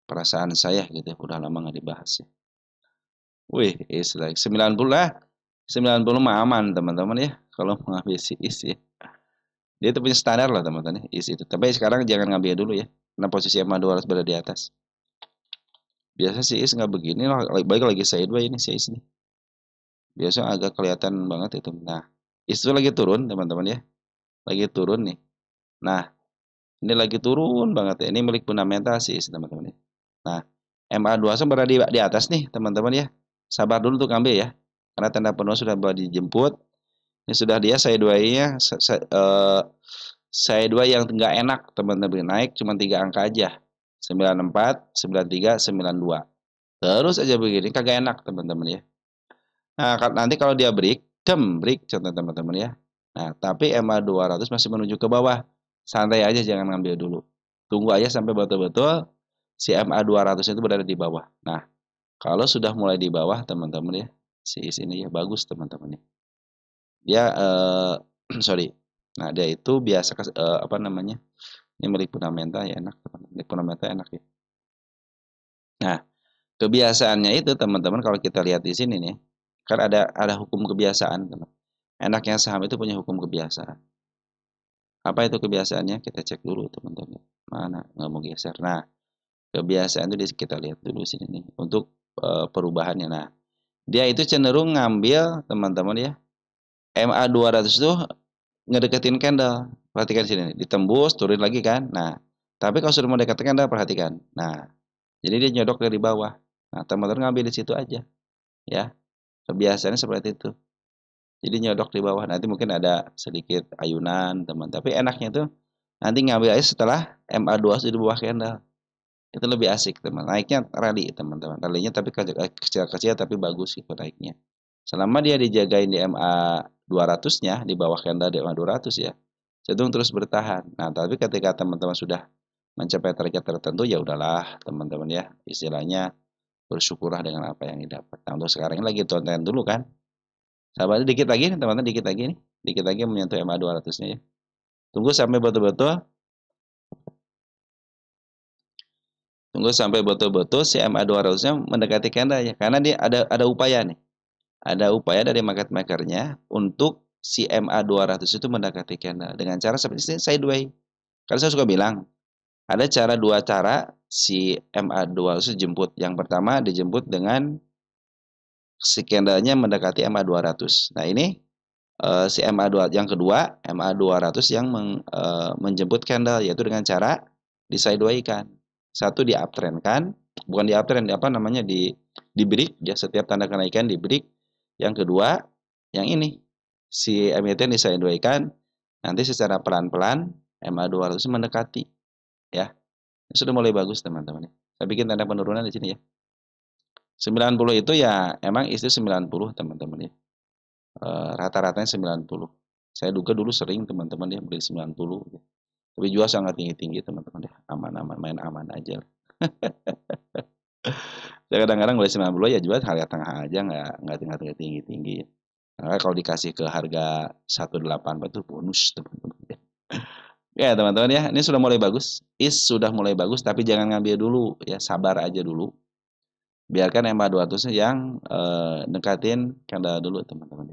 perasaan saya gitu ya udah lama nggak dibahas ya wih is like 90 lah 90 mah aman teman-teman ya kalau mau ngambil si is ya dia itu punya standar lah teman-teman is itu tapi sekarang jangan ngambil dulu ya karena posisi MA 200 berada di atas biasa si is nggak begini lah baik lagi sideways ini si is nih biasa agak kelihatan banget itu nah is itu lagi turun teman-teman ya lagi turun nih nah ini lagi turun banget ya ini milik fundamental si is teman-teman ya nah MA 200 berada di atas nih teman-teman ya sabar dulu untuk ngambil ya karena tanda penuh sudah dijemput ini sudah dia sideways-nya sideway yang nggak enak teman-teman naik cuma 3 angka aja 94, 93, 92 terus aja begini kagak enak teman-teman ya nah nanti kalau dia break contoh teman-teman ya nah tapi MA 200 masih menuju ke bawah santai aja jangan ngambil dulu tunggu aja sampai betul-betul si MA 200 itu berada di bawah nah kalau sudah mulai di bawah teman-teman ya si ini ya bagus teman-teman ya dia sorry nah dia itu biasa apa namanya ini milik fundamental ya enak milik fundamental enak ya nah kebiasaannya itu teman-teman kalau kita lihat di sini nih kan ada hukum kebiasaan teman enaknya saham itu punya hukum kebiasaan apa itu kebiasaannya kita cek dulu teman-teman mana nggak mau geser nah kebiasaan itu kita lihat dulu sini nih untuk perubahannya nah dia itu cenderung ngambil teman-teman ya MA 200 itu ngedeketin candle. Perhatikan sini, ditembus, turun lagi kan. Nah, tapi kalau sudah mau deketin candle, perhatikan. Nah, jadi dia nyodok dari bawah. Nah, teman-teman ngambil di situ aja. Ya, kebiasaannya seperti itu. Jadi nyodok di bawah. Nanti mungkin ada sedikit ayunan, teman. Tapi enaknya itu nanti ngambil aja setelah MA2 di bawah candle. Itu lebih asik, teman. Naiknya rally, teman-teman. Rally-nya tapi kecil-kecil tapi bagus gitu naiknya. Selama dia dijagain di MA 200-nya, di bawah candle di MA 200 ya, cenderung terus bertahan. Nah, tapi ketika teman-teman sudah mencapai target tertentu, ya udahlah teman-teman ya, istilahnya bersyukurlah dengan apa yang didapat. Nah, untuk sekarang ini lagi tonton dulu kan. Sabar dikit lagi, teman-teman, dikit lagi nih. Dikit lagi menyentuh MA 200-nya ya. Tunggu sampai betul-betul si MA 200-nya mendekati candle ya. Karena dia ada upaya nih. Ada upaya dari market makernya untuk si MA 200 itu mendekati candle dengan cara seperti ini sideways. Karena saya suka bilang, ada dua cara si MA 200 jemput. Yang pertama dijemput dengan si candlenya mendekati MA 200. Nah, ini si MA 2 yang kedua, MA 200 yang menjemput candle yaitu dengan cara di sideways kan. Satu di uptrend kan, bukan di uptrend apa namanya di break ya setiap tanda kenaikan di break. Yang kedua, yang ini si emiten di sideways kan nanti secara pelan-pelan MA 200 mendekati ya. Ini sudah mulai bagus teman-teman ya. Saya bikin tanda penurunan di sini ya. 90 itu ya emang isi 90 teman-teman ya. Rata-ratanya 90. Saya duga dulu sering teman-teman ya beli 90 ya. Tapi jual sangat tinggi-tinggi teman-teman ya. Aman-aman main aman aja. Saya kadang-kadang beli 90 ya jual harga tengah aja nggak tinggi-tinggi. Karena kalau dikasih ke harga 184 itu bonus teman-teman. Ya teman-teman ya, ini sudah mulai bagus. Is sudah mulai bagus, tapi jangan ngambil dulu ya, sabar aja dulu. Biarkan EMA 200-nya yang dekatin candle dulu teman-teman.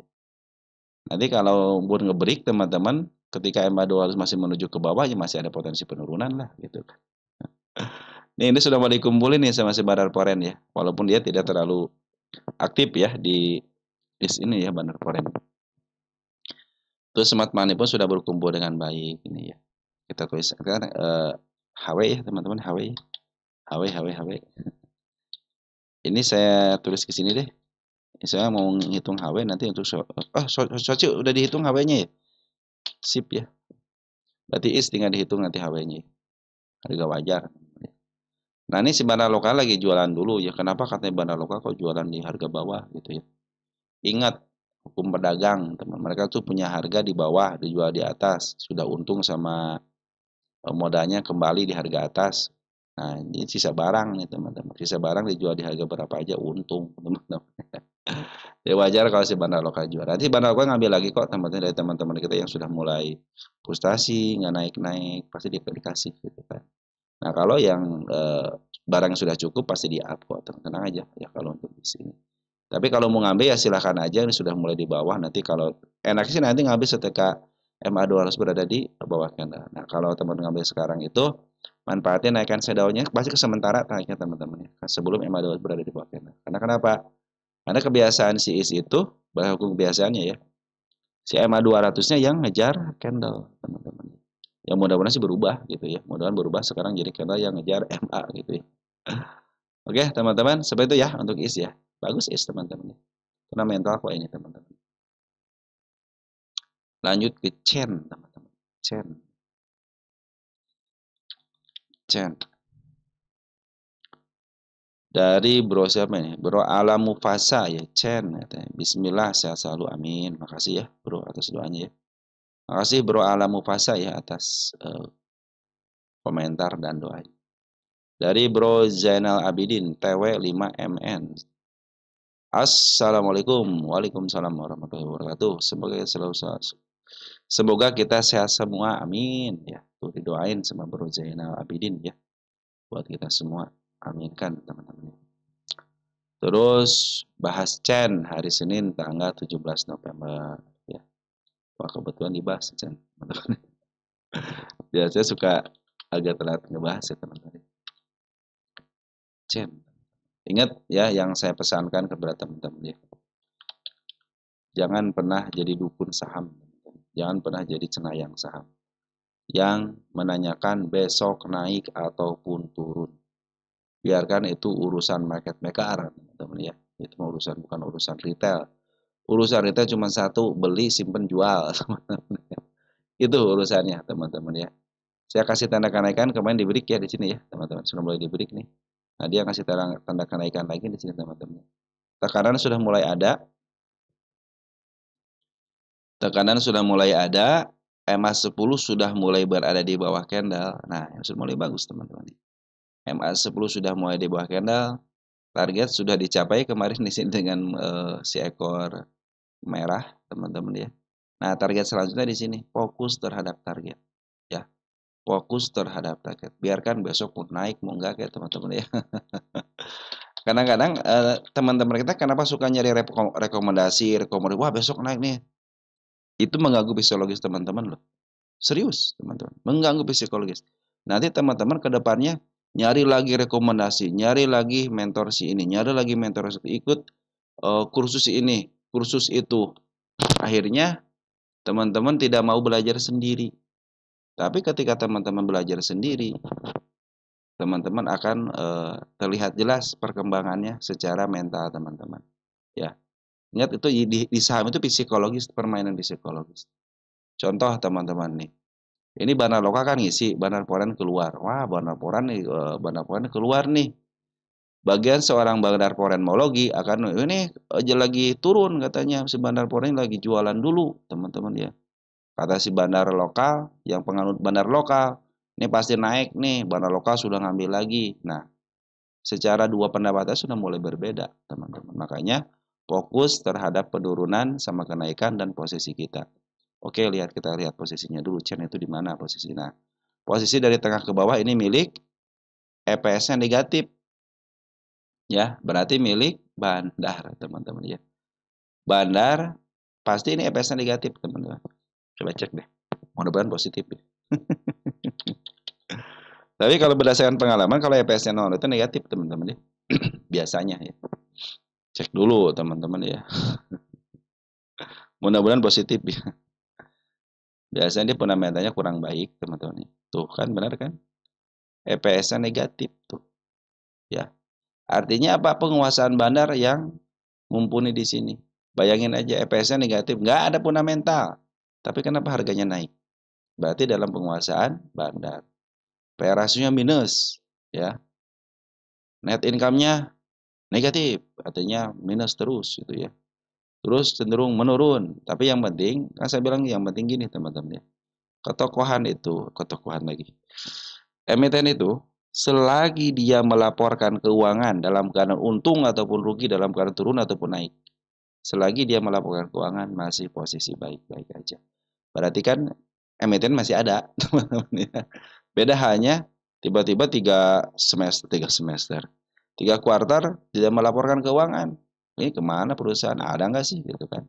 Nanti kalau buat ngebreak teman-teman, ketika EMA 200 masih menuju ke bawah, ya masih ada potensi penurunan lah gitu. Nih, ini sudah mau dikumpulin nih sama si Bandar Foreign ya. Walaupun dia tidak terlalu aktif ya di sini ya Bandar Foreign. Terus smart money pun sudah berkumpul dengan baik ini ya. Kita tulis kan HW ya teman-teman, HW. HW. Ini saya tulis ke sini deh. Saya mau ngitung HW nanti untuk Soci udah dihitung HW-nya ya. Sip ya. Berarti is tinggal dihitung nanti HW-nya. Harga wajar. Nah, ini si bandar lokal lagi jualan dulu ya. Kenapa katanya bandar lokal kok jualan di harga bawah gitu ya. Ingat hukum pedagang, teman. Mereka tuh punya harga di bawah, dijual di atas. Sudah untung sama modalnya kembali di harga atas. Nah, ini sisa barang nih, teman-teman. Sisa barang dijual di harga berapa aja untung, teman-teman. Ya wajar kalau si bandar lokal jual. Nanti bandar lokal ngambil lagi kok teman-teman dari teman-teman kita yang sudah mulai frustasi, nggak naik-naik, pasti dikasih gitu kan. Nah, kalau yang barang sudah cukup pasti di-up kok, tenang aja ya kalau untuk di sini. Tapi kalau mau ngambil ya silahkan aja, ini sudah mulai di bawah. Nanti kalau enak sih nanti ngambil setelah MA2 harus berada di bawah candle. Nah, kalau teman-teman ngambil sekarang itu manfaatnya naikkan shadownya pasti ke sementara naiknya teman-teman ya. Sebelum MA2 berada di bawah candle. Karena kenapa? Karena kebiasaan si is itu, bahkan kebiasaannya ya, si MA 200-nya yang ngejar candle, teman-teman. Ya mudah-mudahan sih berubah gitu ya. Mudah-mudahan berubah sekarang jadi candle yang ngejar MA gitu ya. Oke, teman-teman, seperti itu ya untuk is ya. Bagus is, teman-teman. Fundamental kok ini, teman-teman. Lanjut ke Chen, teman-teman. Chen. Dari bro siapa ini? Bro Alamufasa ya, Chen. Bismillah, sehat selalu, amin. Makasih ya, bro, atas doanya ya. Makasih bro Alamufasa ya atas komentar dan doanya. Dari bro Zainal Abidin, TW5MN. Assalamualaikum. Waalaikumsalam warahmatullahi wabarakatuh. Semoga kita sehat semua. Amin. Ya, tuh didoain sama bro Zainal Abidin ya. Buat kita semua. Aminkan teman-teman. Terus bahas Chen hari Senin tanggal 17 November ya. Wah, kebetulan dibahas Chen. Biasanya suka agak telat ngebahas ya teman-teman. Chen. Ingat ya yang saya pesankan kepada teman-teman ya. Jangan pernah jadi dukun saham. Jangan pernah jadi cenayang saham. Yang menanyakan besok naik ataupun turun. Biarkan itu urusan market maker, teman-teman ya. Itu urusan bukan urusan retail. Urusan retail cuma satu, beli, simpen, jual. Itu urusannya, teman-teman ya. Saya kasih tanda kenaikan kemarin di break ya di sini ya, teman-teman. Sudah mulai di break nih. Nah, dia kasih tanda kenaikan lagi di sini, teman-teman. Tekanan sudah mulai ada. MA 10 sudah mulai berada di bawah candle. Nah, yang sudah mulai bagus, teman-teman. MA 10 sudah mulai di bawah candle. Target sudah dicapai kemarin di sini dengan si ekor merah, teman-teman ya. Nah, target selanjutnya di sini fokus terhadap target. Ya, fokus terhadap target. Biarkan besok pun naik mau enggak ya teman-teman ya. Kadang-kadang teman-teman kita kenapa suka nyari rekomendasi, wah besok naik nih. Itu mengganggu psikologis teman-teman loh. Serius, teman-teman. Mengganggu psikologis. Nanti teman-teman ke depannya nyari lagi rekomendasi, nyari lagi mentor si ini, nyari lagi mentor si ikut kursus ini, kursus itu. Akhirnya teman-teman tidak mau belajar sendiri. Tapi ketika teman-teman belajar sendiri, teman-teman akan terlihat jelas perkembangannya secara mental teman-teman. Ya, ingat itu di saham itu psikologis, permainan psikologis. Contoh teman-teman nih, ini Bandar Lokal kan ngisi, Bandar Foreign keluar. Wah, Bandar Foreign keluar nih. Bagian seorang Bandar Foreign mau logi akan ini aja lagi turun katanya si Bandar Foreign lagi jualan dulu teman-teman ya. Kata si bandar lokal, yang penganut bandar lokal, ini pasti naik nih, bandar lokal sudah ngambil lagi. Nah, secara dua pendapatnya sudah mulai berbeda, teman-teman. Makanya fokus terhadap penurunan sama kenaikan dan posisi kita. Oke, kita lihat posisinya dulu. Chen itu di mana posisinya? Nah, posisi dari tengah ke bawah ini milik EPS-nya negatif. Ya, berarti milik bandar, teman-teman ya. Bandar pasti ini EPS-nya negatif, teman-teman. Coba cek deh. Mudah-mudahan positif ya. Tapi kalau berdasarkan pengalaman, kalau EPS-nya 0 itu negatif, teman-teman ya. Biasanya ya. Cek dulu, teman-teman ya. Mudah-mudahan positif ya. Biasanya dia fundamentalnya kurang baik, teman-teman. Tuh kan benar kan? EPS-nya negatif tuh. Ya. Artinya apa? Penguasaan bandar yang mumpuni di sini. Bayangin aja EPS-nya negatif, nggak ada fundamental. Tapi kenapa harganya naik? Berarti dalam penguasaan bandar. P rasionya minus, ya. Net income-nya negatif, artinya minus terus gitu ya. Terus cenderung menurun. Tapi yang penting, kan saya bilang yang penting gini teman-teman ya. Ketokohan lagi. Emiten itu selagi dia melaporkan keuangan dalam keadaan untung ataupun rugi, dalam keadaan turun ataupun naik. Selagi dia melaporkan keuangan masih posisi baik-baik aja. Berarti kan emiten masih ada, teman-teman ya. Beda hanya tiba-tiba tiga kuartal tidak melaporkan keuangan. Ini kemana perusahaan? Ada nggak sih gitu kan?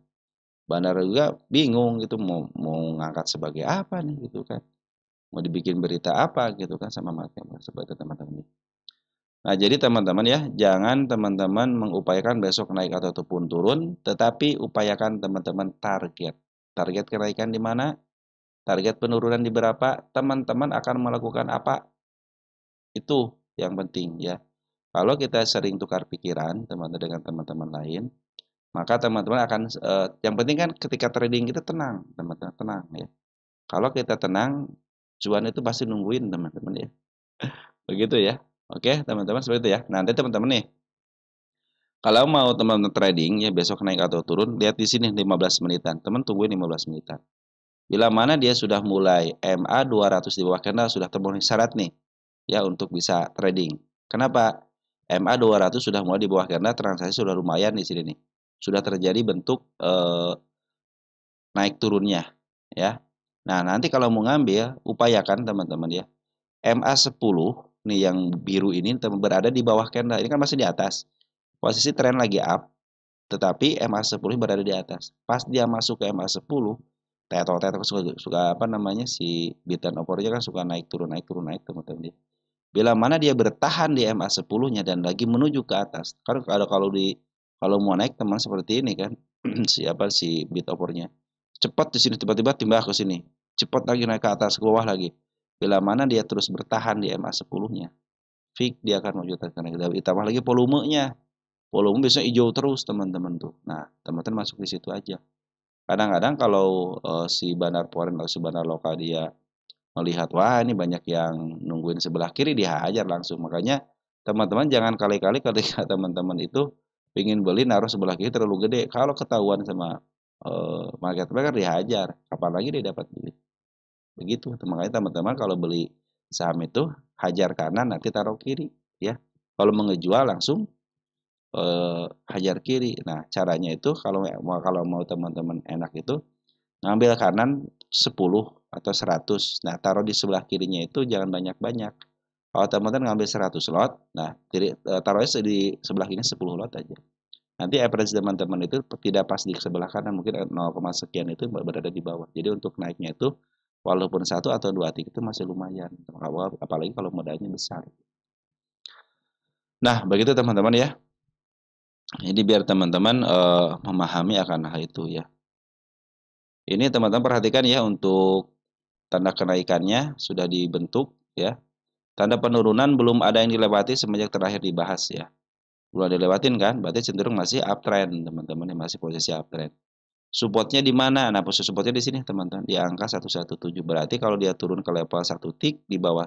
Bandar juga bingung gitu mau ngangkat sebagai apa nih gitu kan? Mau dibikin berita apa gitu kan sama market sebagai teman-teman. Nah, jadi teman-teman ya, jangan teman-teman mengupayakan besok naik ataupun turun, tetapi upayakan teman-teman target. Target kenaikan di mana? Target penurunan di berapa? Teman-teman akan melakukan apa? Itu yang penting ya. Kalau kita sering tukar pikiran teman-teman dengan teman-teman lain, maka teman-teman akan yang penting kan ketika trading kita tenang, teman-teman tenang ya. Kalau kita tenang, cuan itu pasti nungguin teman-teman ya. Begitu ya. Oke, teman-teman seperti itu ya. Nanti teman-teman nih, kalau mau teman-teman trading ya besok naik atau turun, lihat di sini 15 menitan. Teman tungguin 15 menitan. Bila mana dia sudah mulai MA 200 di bawah candle sudah terpenuhi syarat nih ya untuk bisa trading. Kenapa? MA 200 sudah mulai di bawah candle, transaksi sudah lumayan di sini nih. Sudah terjadi bentuk naik turunnya ya. Nah, nanti kalau mau ngambil, upayakan teman-teman ya. MA 10 nih yang biru ini berada di bawah candle. Ini kan masih di atas. Posisi tren lagi up, tetapi MA 10 berada di atas. Pas dia masuk ke MA 10, tetok-tetok suka apa namanya si bid dan opornya kan suka naik turun naik teman-teman. Bila mana dia bertahan di MA 10-nya dan lagi menuju ke atas. Kan kalau mau naik teman seperti ini kan siapa si bid opornya. Cepat di sini tiba-tiba timbah ke sini. Cepat lagi naik ke atas ke bawah lagi. Bila mana dia terus bertahan di MA 10-nya, fix dia akan menuju ke naik. Ditambah lagi volumenya. Volume biasanya hijau terus teman-teman tuh. Nah, teman-teman masuk di situ aja. Kadang-kadang kalau si bandar foreign atau si bandar lokal dia melihat wah ini banyak yang nungguin sebelah kiri dia hajar langsung. Makanya teman-teman jangan kali-kali ketika teman-teman itu ingin beli naruh sebelah kiri terlalu gede. Kalau ketahuan sama market maker dihajar, apalagi dia dapat beli. Begitu. Makanya teman-teman kalau beli saham itu hajar kanan nanti taruh kiri ya. Kalau mengejual langsung hajar kiri. Nah, caranya itu kalau mau teman-teman enak itu ngambil kanan 10 atau 100. Nah, taruh di sebelah kirinya itu jangan banyak-banyak. Kalau teman-teman ngambil 100 lot, nah taruhnya di sebelah kiri 10 lot aja. Nanti average teman-teman itu tidak pas di sebelah kanan, mungkin 0, sekian itu berada di bawah. Jadi untuk naiknya itu walaupun 1 atau 2 titik itu masih lumayan. Apalagi kalau modalnya besar. Nah, begitu teman-teman ya. Jadi biar teman-teman memahami akan hal itu ya. Ini teman-teman perhatikan ya untuk tanda kenaikannya sudah dibentuk ya. Tanda penurunan belum ada yang dilewati semenjak terakhir dibahas ya. Belum ada dilewatin kan? Berarti cenderung masih uptrend teman-teman, masih posisi uptrend. Supportnya di mana? Nah, posisi supportnya di sini teman-teman, di angka 117. Berarti kalau dia turun ke level 1 tick di bawah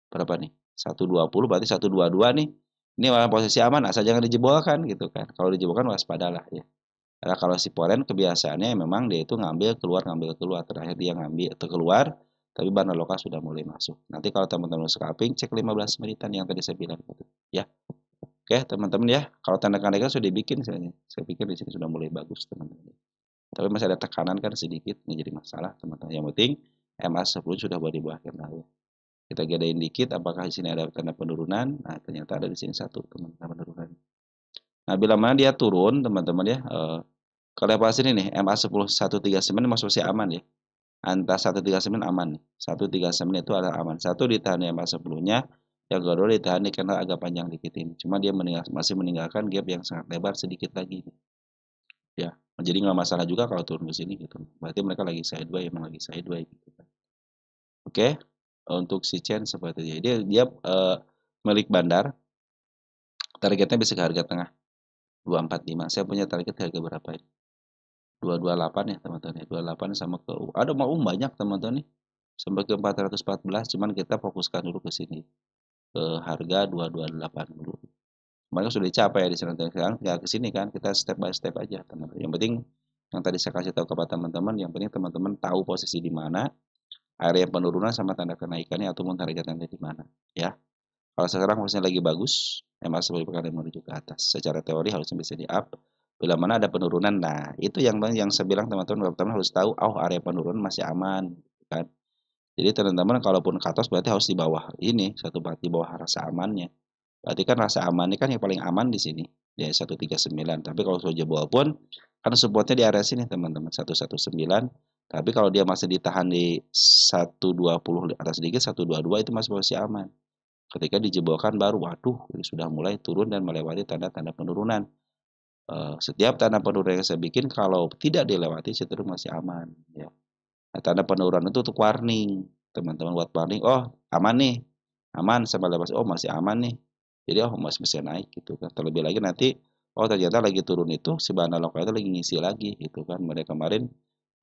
berapa nih? 120 berarti 122 nih. Ini malah posisi aman asal jangan dijebolkan gitu kan. Kalau dijebolkan waspadalah ya. Karena kalau si Poren kebiasaannya memang dia itu ngambil keluar terakhir dia ngambil atau keluar tapi bandar lokal sudah mulai masuk. Nanti kalau teman-teman scalping cek 15 menitan yang tadi saya bilang gitu. Ya. Oke, teman-teman ya. Kalau tanda kenaikan sudah dibikin saya pikir di sini sudah mulai bagus teman-teman. Tapi masih ada tekanan kan sedikit, nggak jadi masalah teman-teman. Yang penting MA 10 sudah buat di bawah ya. Kita gedein dikit, apakah di sini ada tanda penurunan? Nah, ternyata ada di sini satu teman-teman penurunan. Nah, bila mana dia turun, teman-teman ya, kalau level sini nih, MA10 139 masih aman ya. Antara 139 aman nih. 139 itu adalah aman. Satu ditahan di MA10-nya, yang kedua ditahan di candle agak panjang dikit ini. Cuma dia masih meninggalkan gap yang sangat lebar sedikit lagi nih. Ya, jadi nggak masalah juga kalau turun ke sini gitu. Berarti mereka lagi sideways, emang lagi sideways gitu kan. Oke, untuk si Chen seperti itu. Dia milik bandar. Targetnya bisa ke harga tengah 245. Saya punya target harga berapa ini? 228 ya teman-teman ya. 28 sama ke ada mau banyak teman-teman nih. Sampai ke 414, cuman kita fokuskan dulu ke sini. Ke harga 228 dulu. Kemarin sudah dicapai ya di sana, sekarang tinggal ke sini kan, kita step by step aja teman-teman. Yang penting yang tadi saya kasih tahu kepada teman-teman, yang penting teman-teman tahu posisi di mana, area penurunan sama tanda kenaikannya ataupun targetnya di mana, ya. Kalau sekarang posisinya lagi bagus, emang sebagai pekan menuju ke atas. Secara teori harusnya bisa di up. Bila mana ada penurunan, nah itu yang saya bilang teman-teman harus tahu, oh area penurunan masih aman, kan. Jadi teman-teman kalaupun ke atas berarti harus di bawah ini, satu di bawah rasa amannya. Berarti kan rasa aman ini kan yang paling aman di sini, di 139. Tapi kalau sudah jebol pun, kan supportnya di area sini teman-teman, 119. Tapi kalau dia masih ditahan di 120 atas sedikit, 122 itu masih posisi aman. Ketika dijebolkan baru, waduh, ini sudah mulai turun dan melewati tanda-tanda penurunan. Setiap tanda penurunan yang saya bikin, kalau tidak dilewati, cenderung masih aman. Ya. Nah, tanda penurunan itu untuk warning, teman-teman buat warning. Oh, aman nih, aman sampai lepas. Oh, masih aman nih. Jadi oh masih bisa naik gitu kan. Terlebih lagi nanti, oh ternyata lagi turun itu si bahan lokal itu lagi ngisi lagi gitu kan. Mereka kemarin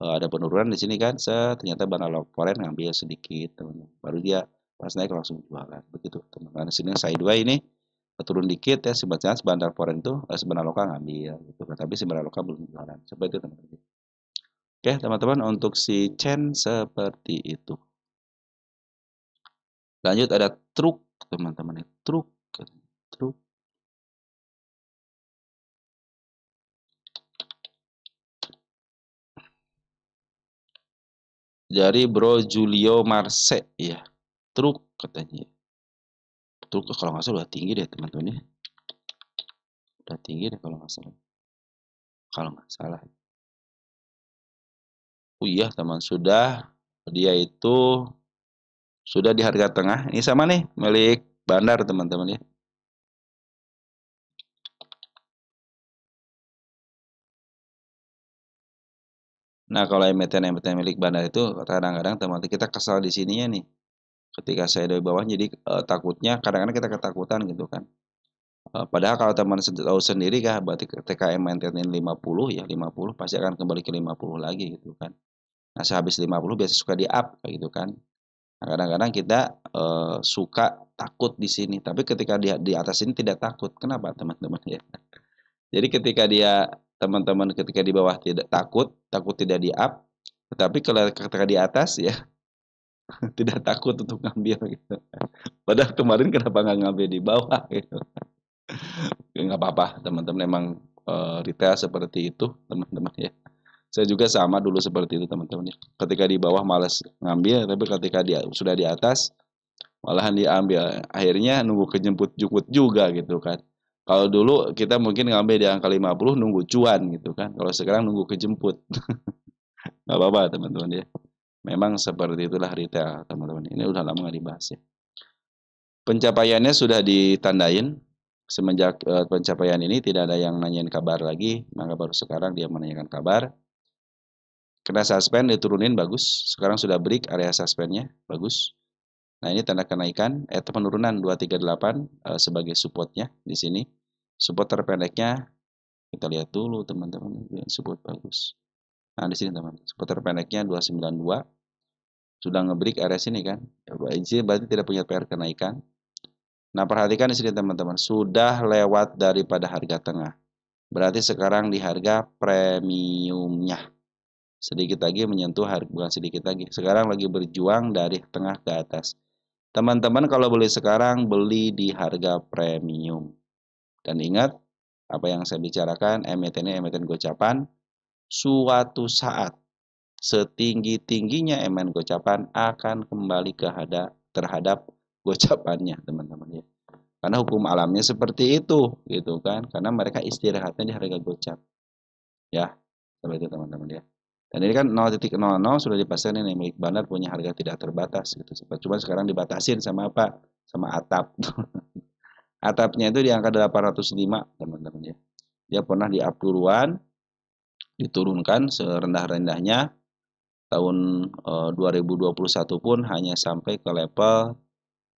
ada penurunan di sini kan, ternyata bahan lokal ngambil sedikit, teman-teman. Baru dia pas naik langsung jualan begitu teman-teman. Sini saya dua ini turun dikit ya sebetulnya bandar foreign itu sebenarnya lokal ngambil gitu kan, tapi sebenarnya lokal belum jualan seperti itu teman-teman. Oke teman-teman, untuk si Chen seperti itu. Lanjut ada truk teman-teman ya, truk. Dari Bro Julio Marse ya, truk katanya. Truk kalau nggak salah udah tinggi deh teman-teman ya, udah tinggi deh kalau nggak salah. Kalau nggak salah. Oh iya teman, dia itu sudah di harga tengah. Ini sama nih milik bandar teman-teman ya. Nah kalau emiten milik bandar itu kadang-kadang teman-teman kita kesal di sininya nih. Ketika saya dari bawah jadi takutnya kadang-kadang kita ketakutan gitu kan. Padahal kalau teman tahu sendiri kah berarti ketika maintain 50 ya 50 pasti akan kembali ke 50 lagi gitu kan. Nah, sehabis 50 biasa suka di up kayak gitu kan. Nah, kadang-kadang kita suka takut di sini, tapi ketika di atas ini tidak takut. Kenapa, teman-teman ya? Jadi ketika di bawah tidak takut, takut tidak di up, tetapi kalau ketika di atas ya tidak takut untuk ngambil gitu. Padahal kemarin kenapa nggak ngambil di bawah gitu. Ya, nggak apa-apa, teman-teman memang retail seperti itu, teman-teman ya. Saya juga sama dulu seperti itu teman-teman ya. Ketika di bawah malas ngambil, tapi ketika sudah di atas malahan diambil. Akhirnya nunggu kejemput jukut juga gitu kan. Kalau dulu kita mungkin ngambil di angka 50 nunggu cuan gitu kan. Kalau sekarang nunggu kejemput. Nggak apa-apa teman-teman ya. Memang seperti itulah retail teman-teman. Ini udah lama nggak dibahas ya. Pencapaiannya sudah ditandain. Semenjak pencapaian ini tidak ada yang nanyain kabar lagi. Maka baru sekarang dia menanyakan kabar. Kena suspend diturunin bagus. Sekarang sudah break area suspendnya bagus. Nah, ini tanda kenaikan penurunan 238 sebagai supportnya di sini. Support terpendeknya kita lihat dulu teman-teman, support bagus. Nah, di sini teman, support terpendeknya 292 sudah ngebreak area sini kan. Di sini berarti tidak punya PR kenaikan. Nah, perhatikan di sini teman-teman, sudah lewat daripada harga tengah. Berarti sekarang di harga premiumnya. Sedikit lagi menyentuh harga, bukan sedikit lagi. Sekarang lagi berjuang dari tengah ke atas. Teman-teman kalau beli sekarang, beli di harga premium. Dan ingat, apa yang saya bicarakan, emiten ini emiten gocapan, suatu saat, setinggi-tingginya emiten gocapan akan kembali ke terhadap gocapannya, teman-teman ya. Karena hukum alamnya seperti itu, gitu kan? Karena mereka istirahatnya di harga gocap, ya. Seperti itu teman-teman ya. Dan ini kan 0,00 sudah dipastikan ini milik bandar punya harga tidak terbatas gitu. Cuma sekarang dibatasin sama apa? Sama atap. Atapnya itu di angka 805, teman-teman ya. Dia pernah di-up duluan, diturunkan serendah-rendahnya. Tahun 2021 pun hanya sampai ke level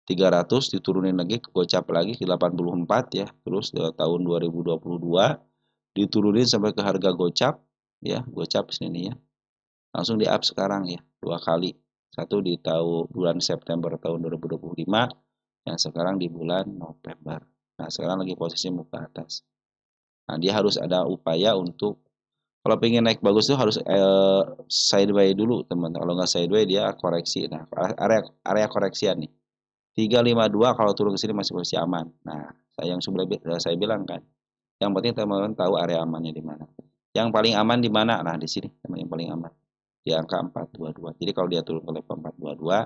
300, diturunin lagi ke gocap lagi ke 84 ya. Terus tahun 2022 diturunin sampai ke harga gocap ya, gocap sini ya. Langsung di-up sekarang ya, 2 kali. Satu di bulan September tahun 2025, yang sekarang di bulan November. Nah, sekarang lagi posisi muka atas. Nah, dia harus ada upaya untuk, kalau pengen naik bagus tuh harus sideways dulu, teman-teman. Kalau nggak sideways dia koreksi. Nah, area koreksian nih. 352 kalau turun ke sini masih posisi aman. Nah, yang sudah saya bilang kan, yang penting teman-teman tahu area amannya di mana. Yang paling aman di mana? Nah, di sini teman yang paling aman. Di angka 422. Jadi kalau dia turun ke level 422,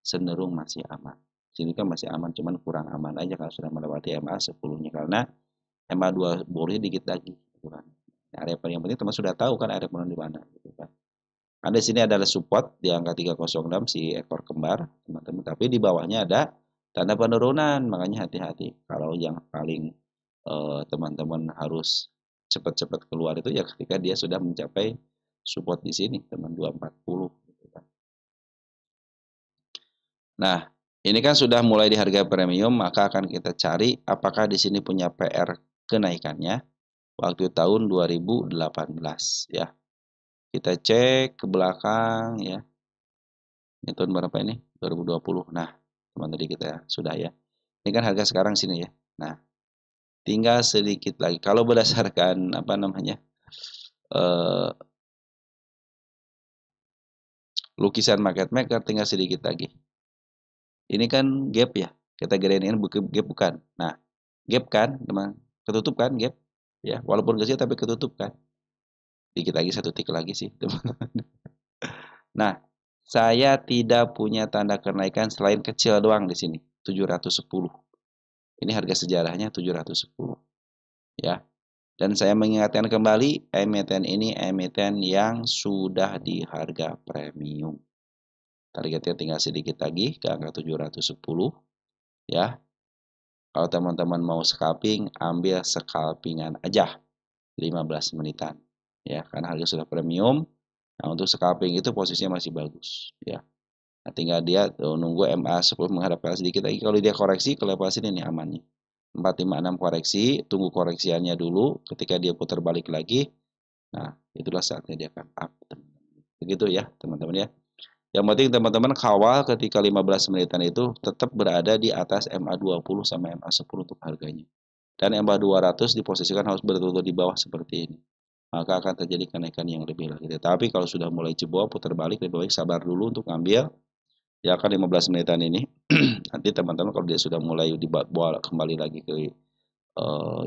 cenderung masih aman. Sini kan masih aman, cuman kurang aman aja kalau sudah melewati MA 10-nya, karena MA 2 boleh dikit lagi gitu kan. Nah, area paling penting teman sudah tahu kan area penurunan di mana gitu kan. Ada sini adalah support di angka 306 si ekor kembar, teman-teman. Tapi di bawahnya ada tanda penurunan, makanya hati-hati. Kalau yang paling teman-teman harus cepat-cepat keluar itu ya ketika dia sudah mencapai support di sini, teman 240 gitu kan. Nah, ini kan sudah mulai di harga premium, maka akan kita cari apakah di sini punya PR kenaikannya waktu tahun 2018 ya. Kita cek ke belakang ya. Ini tahun berapa ini? 2020. Nah, teman tadi kita sudah ya. Ini kan harga sekarang sini ya. Nah, tinggal sedikit lagi. Kalau berdasarkan apa namanya? Lukisan market maker tinggal sedikit lagi. Ini kan gap ya. Kita gedein ini gap bukan. Nah, gap kan, teman. Ketutup kan gap? Ya, walaupun kecil tapi ketutup kan. Dikit lagi, satu tik lagi sih, teman. Nah, saya tidak punya tanda kenaikan selain kecil doang di sini, 710. Ini harga sejarahnya 710. Ya. Dan saya mengingatkan kembali, emiten ini emiten yang sudah di harga premium. Targetnya tinggal sedikit lagi ke angka 710. Ya. Kalau teman-teman mau scalping, ambil scalpingan aja 15 menitan. Ya, karena harga sudah premium. Nah, untuk scalping itu posisinya masih bagus, ya. Nah, tinggal dia nunggu MA 10 menghadap ke sedikit lagi. Kalau dia koreksi ke level sini nih amannya. 456 koreksi, tunggu koreksiannya dulu. Ketika dia putar balik lagi, nah itulah saatnya dia akan up. Begitu ya teman-teman ya. Yang penting teman-teman kawal ketika 15 menitan itu tetap berada di atas MA 20 sama MA 10 untuk harganya. Dan MA 200 diposisikan harus betul-betul di bawah seperti ini. Maka akan terjadi kenaikan yang lebih lagi. Tapi kalau sudah mulai jebol, putar balik, lebih baik sabar dulu untuk ngambil. Ya akan 15 menitan ini. Nanti teman-teman kalau dia sudah mulai dibawa kembali lagi ke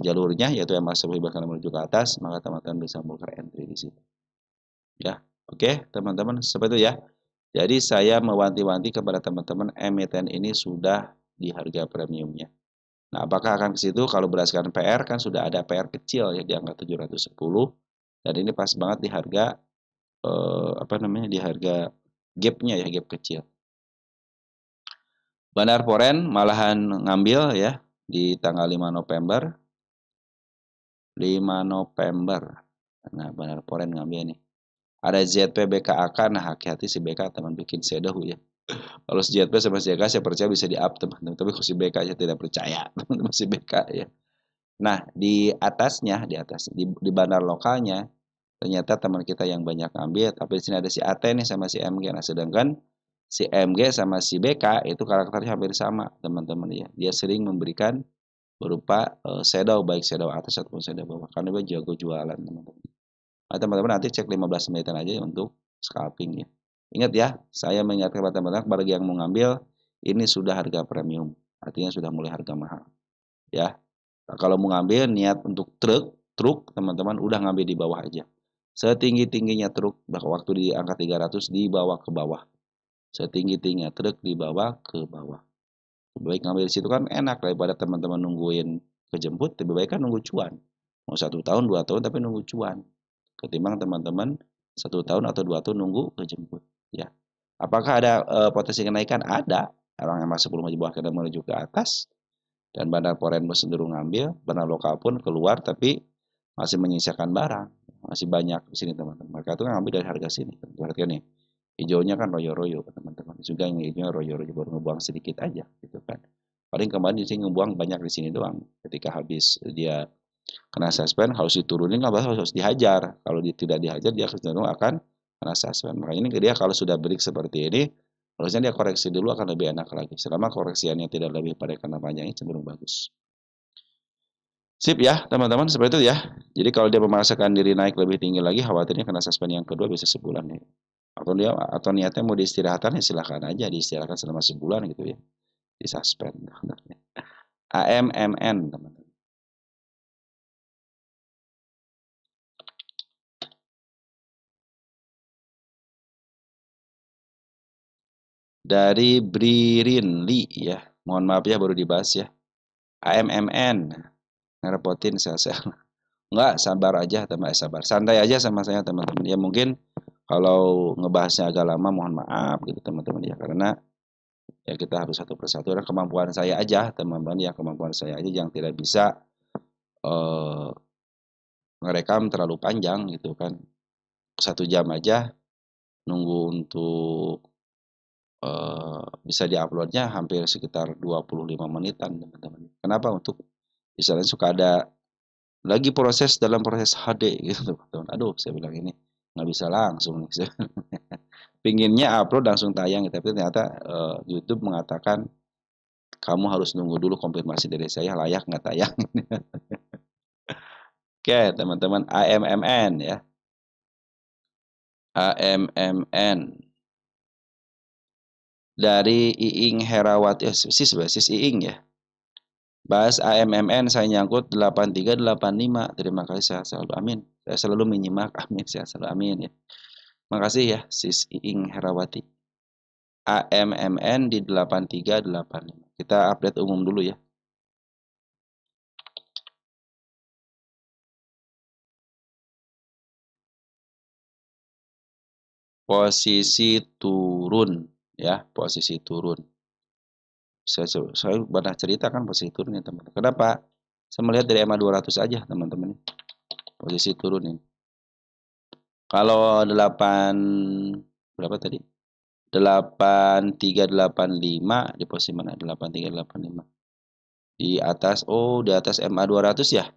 jalurnya, yaitu MA 10 bahkan menuju ke atas, maka teman-teman bisa mulai entry di situ. Ya, oke teman-teman, seperti itu ya. Jadi saya mewanti-wanti kepada teman-teman, emiten ini sudah di harga premiumnya. Nah, apakah akan ke situ? Kalau berdasarkan PR kan sudah ada PR kecil ya di angka 710, dan ini pas banget di harga apa namanya, di harga gapnya ya, gap kecil. Bandar Foren malahan ngambil ya di tanggal 5 November. 5 November. Nah, Bandar Foren ngambil nih. Ada ZP BKAK, nah hati-hati si BK teman bikin shadow ya. Kalau si ZP sama si BK saya percaya bisa di up teman-teman, tapi kalau si BK saya tidak percaya teman-teman si BK ya. Nah, di atasnya, di atas di bandar lokalnya ternyata teman kita yang banyak ngambil, tapi di sini ada si AT nih sama si MG. Nah, sedangkan si MG sama si BK itu karakternya hampir sama, teman-teman ya. Dia sering memberikan berupa shadow, baik shadow atas ataupun shadow bawah, karena dia jago jualan, teman-teman. Nah, teman-teman nanti cek 15 menitan aja untuk scalping ya. Ingat ya, saya mengingatkan kepada teman-teman bagi yang mau ngambil, ini sudah harga premium, artinya sudah mulai harga mahal. Ya, nah, kalau mau ngambil niat untuk truk teman-teman udah ngambil di bawah aja. Setinggi-tingginya truk, waktu di angka 300 dibawa ke bawah. setinggi-tingginya truk dibawa ke bawah. Lebih baik ngambil di situ kan enak daripada teman-teman nungguin kejemput, lebih baik kan nunggu cuan. Mau 1 tahun, 2 tahun tapi nunggu cuan. Ketimbang teman-teman 1 tahun atau 2 tahun nunggu kejemput. Ya. Apakah ada potensi kenaikan? Ada. Orang yang masuk belum bawah kena menuju ke atas dan bandar foreign cenderung ngambil, bandar lokal pun keluar tapi masih menyisakan barang. Masih banyak di sini teman-teman. Mereka itu kan ngambil dari harga sini. Perhatikan nih. Hijaunya kan royo-royo teman-teman. Juga yang hijaunya royo-royo baru ngebuang sedikit aja gitu kan. Paling kemarin di sini ngebuang banyak di sini doang. Ketika habis dia kena suspend harus diturunin harus dihajar. Kalau dia tidak dihajar dia cenderung akan kena suspend. Makanya ini dia kalau sudah break seperti ini harusnya dia koreksi dulu akan lebih enak lagi. Selama koreksiannya tidak lebih pada karena panjangnya cenderung bagus. Sip ya teman-teman seperti itu ya. Jadi kalau dia memaksakan diri naik lebih tinggi lagi khawatirnya kena suspend yang kedua bisa sebulan ya. Atau niatnya mau diistirahatkan ya silahkan aja diistirahatkan selama sebulan gitu ya. Disuspend. AMMN teman-teman. Dari Bririnli ya. Mohon maaf ya baru dibahas ya. AMMN. Ngerepotin saya. Enggak, sabar aja teman sabar. Santai aja sama saya teman-teman. Ya mungkin kalau ngebahasnya agak lama mohon maaf gitu teman-teman ya karena ya kita harus satu persatu dan kemampuan saya aja teman-teman ya kemampuan saya aja yang tidak bisa eh, ngerekam terlalu panjang gitu kan 1 jam aja nunggu untuk bisa diuploadnya hampir sekitar 25 menitan teman-teman. Kenapa? Untuk misalnya suka ada lagi dalam proses HD gitu teman-teman. Aduh saya bilang ini nggak bisa langsung nih. Pinginnya upload langsung tayang tapi ternyata YouTube mengatakan kamu harus nunggu dulu konfirmasi dari saya layak nggak tayang. Oke teman-teman AMMN ya. AMMN dari Iing Herawati sis Iing ya. Bahas AMMN saya nyangkut 8385. Terima kasih sehat selalu. Amin. Saya selalu menyimak. Amin. Sehat selalu. Amin ya. Makasih ya sis Iing Herawati. AMMN di 8385. Kita update umum dulu ya. Posisi turun ya, posisi turun. Saya pernah cerita kan posisi turun ya teman-teman. Kenapa? Saya melihat dari EMA 200 aja teman-teman. Posisi turun ini. Kalau 8 berapa tadi? 8385 di posisi mana? 8385. Di atas di atas MA 200 ya.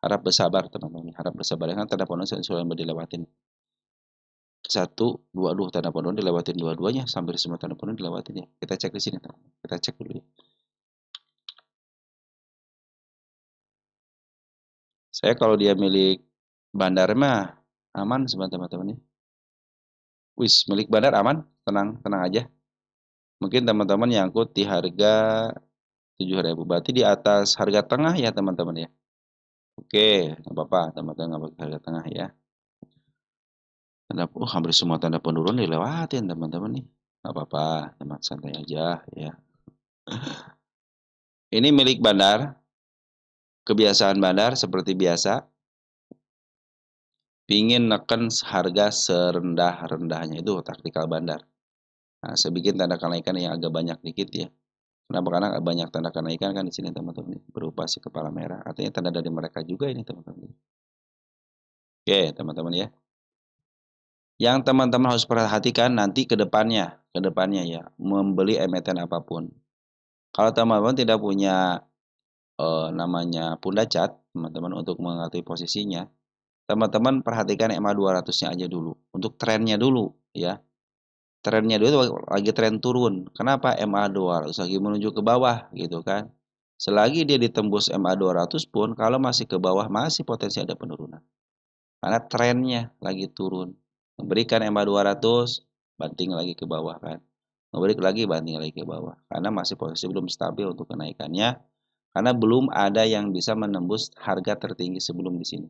Harap bersabar teman-teman. Harap bersabar kan tanda ponong sudah dilewatin. 1, 2, tanda ponong dilewatin dua-duanya sampai semua tanda ponong dilewatin ya. Kita cek di sini teman. Kita cek dulu ya. Saya kalau dia milik bandar mah aman sebenarnya teman-teman ya. Wis, milik bandar aman, tenang, tenang aja. Mungkin teman-teman nyangkut di harga 7.000, berarti di atas harga tengah ya teman-teman ya. Oke, nggak apa-apa teman-teman nggak pakai harga tengah ya. Hampir semua tanda penurunan dilewatin teman-teman nih. Nggak apa-apa, teman santai aja ya. Ini milik bandar, kebiasaan bandar seperti biasa. Pingin neken harga serendah-rendahnya itu taktikal bandar. Nah, saya bikin tanda kenaikan yang agak banyak dikit ya. Kenapa? Karena banyak tanda kenaikan kan di sini teman-teman berupa si kepala merah. Artinya tanda dari mereka juga ini teman-teman. Oke teman-teman ya. Yang teman-teman harus perhatikan nanti ke depannya ya membeli emiten apapun. Kalau teman-teman tidak punya namanya pundacat teman-teman untuk mengetahui posisinya, teman-teman perhatikan EMA 200-nya aja dulu untuk trennya dulu ya. Trennya dulu lagi tren turun. Kenapa? MA 200 lagi menuju ke bawah gitu kan. Selagi dia ditembus MA 200 pun kalau masih ke bawah masih potensi ada penurunan. Karena trennya lagi turun. Memberikan MA 200 banting lagi ke bawah kan. Ngebalik lagi banting lagi ke bawah. Karena masih posisi belum stabil untuk kenaikannya. Karena belum ada yang bisa menembus harga tertinggi sebelum di sini.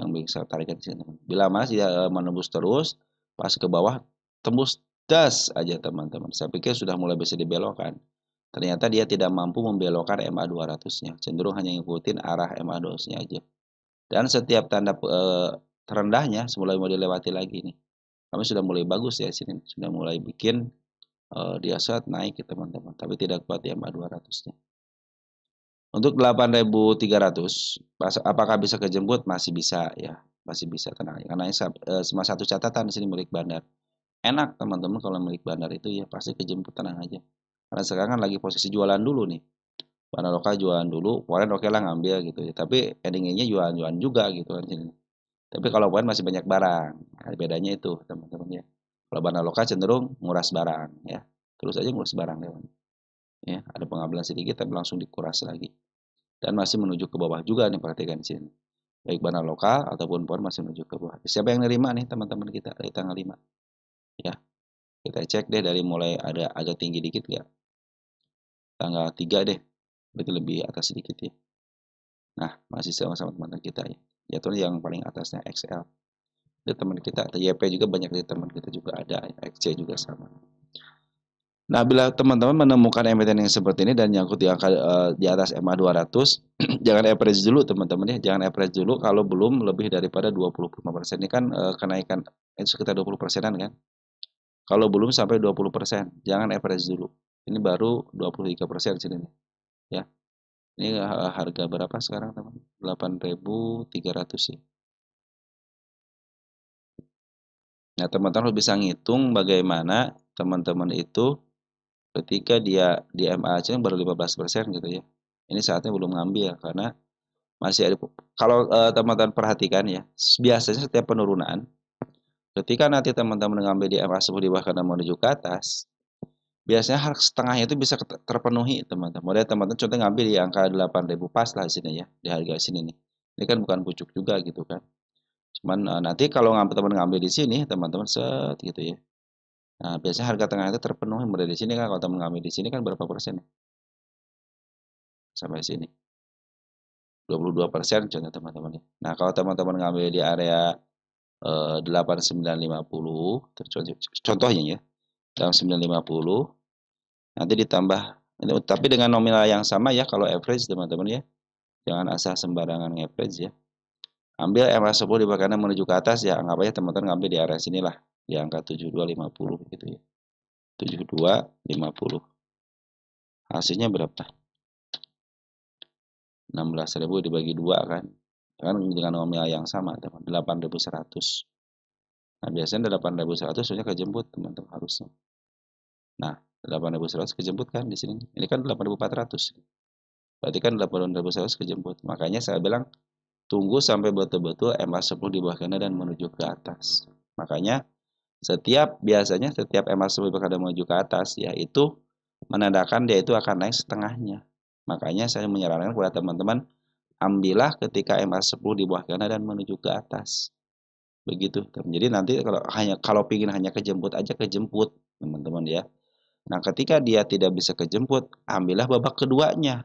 Yang bisa tarikan di sini. Bila masih menembus terus pas ke bawah tembus das aja teman-teman. Saya pikir sudah mulai bisa dibelokkan. Ternyata dia tidak mampu membelokkan MA 200-nya. Cenderung hanya ngikutin arah MA 200-nya aja. Dan setiap tanda terendahnya mulai mau dilewati lagi nih. Kami sudah mulai bagus ya sini. Sudah mulai bikin dia saat naik ya teman-teman. Tapi tidak kuat di MA 200-nya. Untuk 8.300, apakah bisa kejemput? Masih bisa ya, masih bisa tenang. Karena cuma satu catatan di sini milik bandar. Enak teman-teman kalau milik bandar itu ya pasti kejemput, tenang aja. Karena sekarang kan lagi posisi jualan dulu nih. Bandar lokal jualan dulu, kemarin oke lah ngambil gitu ya. Tapi endingnya jualan-jualan juga gitu kan sini. Tapi kalau poin masih banyak barang. Nah, bedanya itu teman-teman ya. Kalau bandar lokal cenderung nguras barang ya. Terus aja nguras barang teman. Ya, ada pengambilan sedikit tapi langsung dikuras lagi. Dan masih menuju ke bawah juga nih, perhatikan di sini. Baik bandar lokal ataupun PON masih menuju ke bawah. Siapa yang nerima nih teman-teman kita dari tanggal 5? Ya, kita cek deh dari mulai ada agak tinggi dikit ya. Tanggal 3 deh. Berarti lebih atas sedikit ya. Nah, masih sama-sama teman-teman kita ya. Jatuhnya yang paling atasnya XL. Dari teman kita, YP juga banyak dari teman kita juga ada, XC juga sama. Nah, bila teman-teman menemukan emiten yang seperti ini dan nyangkut di angka di atas MA 200, jangan average dulu teman-teman ya. Jangan average dulu kalau belum lebih daripada 25%. Ini kan kenaikan itu sekitar 20%-an kan. Kalau belum sampai 20%, jangan average dulu. Ini baru 23% sini nih. Ya. Ini harga berapa sekarang teman? 8.300 ya. Nah, teman-teman harus bisa ngitung bagaimana teman-teman itu ketika dia di MA aja baru 15% gitu ya. Ini saatnya belum ngambil karena masih ada. Kalau teman-teman perhatikan ya, biasanya setiap penurunan ketika nanti teman-teman ngambil di MA 10 di bawah karena menuju ke atas, biasanya harga setengahnya itu bisa terpenuhi teman-teman. Model teman-teman contoh ngambil di angka 8.000 pas lah sini ya, di harga sini nih. Ini kan bukan pucuk juga gitu kan. Cuman nanti kalau teman ngambil di sini, teman-teman set gitu ya. Nah, biasanya harga tengah itu terpenuhi mulai di sini kan. Kalau teman ngambil di sini kan berapa persen? Sampai sini. 22% contoh teman-teman ya. Nah, kalau teman-teman ngambil di area 8950 contohnya ya. Dalam 950 nanti ditambah tapi dengan nominal yang sama ya kalau average teman-teman ya. Jangan asal sembarangan average ya. Ambil MA10 di kanan menuju ke atas ya, anggap aja teman-teman ngambil di area sinilah di angka 7250 gitu ya. 7250. Hasilnya berapa? 16.000 dibagi 2 kan. Kan dengan nominal yang sama teman, 8.100. Nah, biasanya 8.100 sudah kejemput teman-teman harusnya. Nah, 8.100 kejemput kan di sini. Ini kan 8.400. Berarti kan 8.100 kejemput. Makanya saya bilang tunggu sampai betul-betul MA10 di bawah kanan dan menuju ke atas. Makanya biasanya setiap MA10 di bawah kanan menuju ke atas yaitu menandakan dia itu akan naik setengahnya. Makanya saya menyarankan kepada teman-teman ambillah ketika MA10 di bawah kanan dan menuju ke atas. Begitu. Jadi nanti kalau pingin hanya kejemput aja kejemput, teman-teman ya. Nah, ketika dia tidak bisa kejemput, ambillah babak keduanya.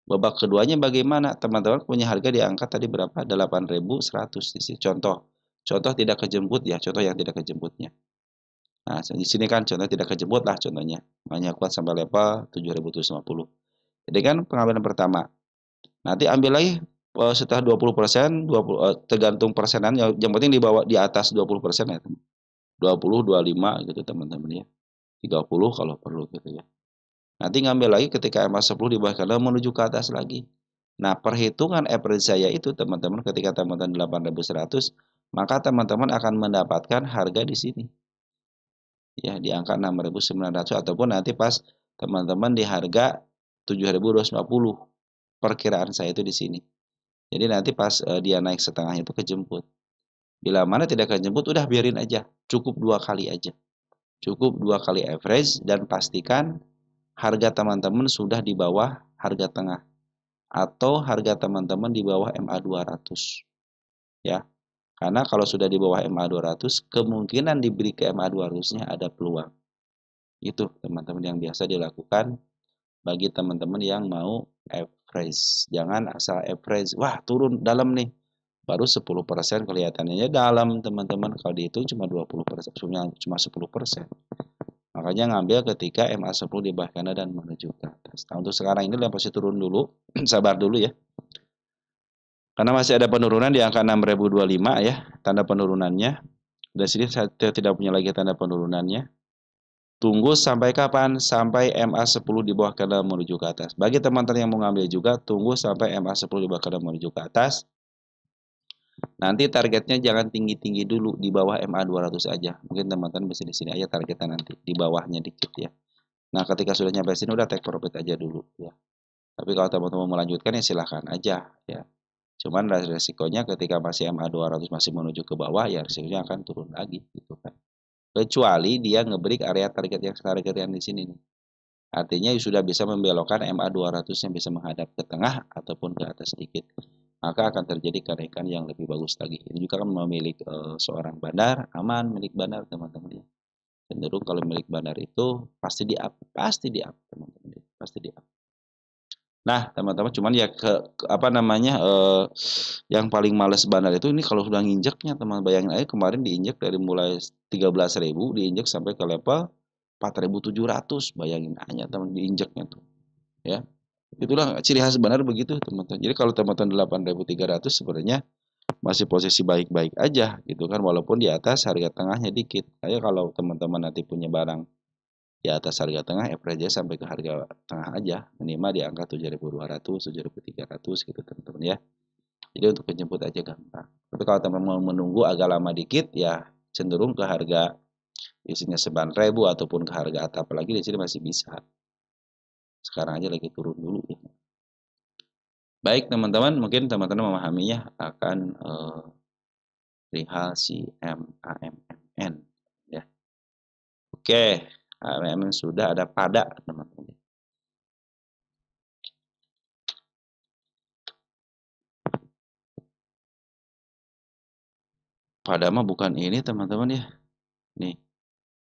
Babak keduanya bagaimana? Teman-teman punya harga di angka tadi berapa? 8.100 di sini. Contoh tidak kejemput ya, contoh yang tidak kejemputnya. Nah, di sini kan contoh tidak kejemput lah contohnya. Hanya kuat sampai level 7.750. Jadi kan pengambilan pertama. Nanti ambil lagi setelah 20%, tergantung persenan. Yang penting di atas 20% ya, 20, 25 gitu teman-teman ya. 30 kalau perlu gitu ya. Nanti ngambil lagi ketika MA10 di bawah kanan menuju ke atas lagi. Nah, perhitungan average saya itu teman-teman ketika teman-teman 8.100, maka teman-teman akan mendapatkan harga di sini. Ya, di angka 6.900 ataupun nanti pas teman-teman di harga 7.250. Perkiraan saya itu di sini. Jadi nanti pas dia naik setengahnya itu kejemput. Bila mana tidak kejemput, udah biarin aja. Cukup 2 kali aja. Cukup 2 kali average dan pastikan harga teman-teman sudah di bawah harga tengah. Atau harga teman-teman di bawah MA 200. Ya. Karena kalau sudah di bawah MA 200, kemungkinan diberi ke MA 200-nya ada peluang. Itu teman-teman yang biasa dilakukan bagi teman-teman yang mau average. Jangan asal average. Wah, turun dalam nih. Baru 10% kelihatannya dalam teman-teman. Kalau dihitung cuma 20%, cuma 10%. Makanya ngambil ketika MA10 di bawah kanan dan menuju ke atas. Nah, untuk sekarang ini pasti turun dulu. Sabar dulu ya. Karena masih ada penurunan di angka 6025 ya, tanda penurunannya. Dari sini saya tidak punya lagi tanda penurunannya. Tunggu sampai kapan? Sampai MA10 di bawah kanan menuju ke atas. Bagi teman-teman yang mau ngambil juga, tunggu sampai MA10 di bawah kanan menuju ke atas. Nanti targetnya jangan tinggi-tinggi dulu, di bawah MA200 aja. Mungkin teman-teman bisa di sini aja targetnya nanti, di bawahnya dikit ya. Nah, ketika sudah nyampe sini udah take profit aja dulu ya. Tapi kalau teman-teman melanjutkan ya silahkan aja ya. Cuman resikonya ketika masih MA200 masih menuju ke bawah ya resikonya akan turun lagi gitu kan. Kecuali dia ngebreak area target yang di sini nih. Artinya sudah bisa membelokkan MA200 yang bisa menghadap ke tengah ataupun ke atas sedikit. Maka akan terjadi kenaikan yang lebih bagus lagi. Ini juga kan memiliki seorang bandar, aman milik bandar teman-teman ya. Cenderung kalau milik bandar itu pasti di up teman-teman ya. Pasti di up. Nah, teman-teman cuman ya apa namanya yang paling males bandar itu ini kalau sudah nginjeknya teman, bayangin aja kemarin diinjek dari mulai 13.000 diinjek sampai ke level 4.700, bayangin aja teman diinjeknya tuh ya. Itulah ciri khas bandar begitu teman-teman. Jadi kalau teman-teman 8.300 sebenarnya masih posisi baik-baik aja gitu kan, walaupun di atas harga tengahnya dikit. Kayak kalau teman-teman nanti punya barang di atas harga tengah, average sampai ke harga tengah aja, minimal di angka 7.200, 7.300 gitu teman-teman ya. Jadi untuk penjemput aja gampang. Tapi kalau teman-teman mau menunggu agak lama dikit, ya cenderung ke harga isinya 9.000 ataupun ke harga atap lagi di sini masih bisa. Sekarang aja lagi turun dulu ya. Baik teman-teman, mungkin teman-teman memahaminya akan perihal si MAMMN ya. Oke, MAMMN sudah ada pada teman-teman. Pada mah bukan ini teman-teman ya. Nih,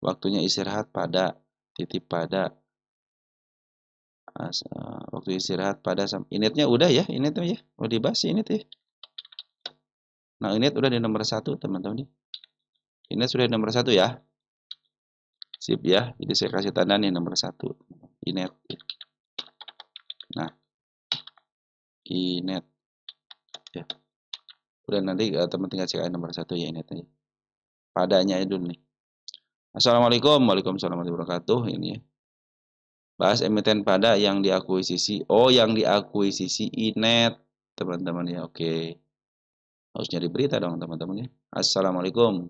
waktunya istirahat pada titip pada waktu istirahat pada initnya udah ya, initnya ya. Oh dibahas init ya. Nah, init udah di nomor 1 teman-teman nih. Init sudah di nomor 1 ya. Sip ya. Jadi saya kasih tanda nih nomor 1. Init. Nah, init ya. Udah nanti teman tinggal cek nomor 1 ya initnya. Padanya dulu nih. Assalamualaikum, waalaikumsalam warahmatullahi wabarakatuh. Ini ya. Bahas emiten pada yang diakuisisi. Oh, yang diakuisisi Inet, teman-teman ya. Oke. Harus nyari berita dong, teman-teman ya. Assalamualaikum.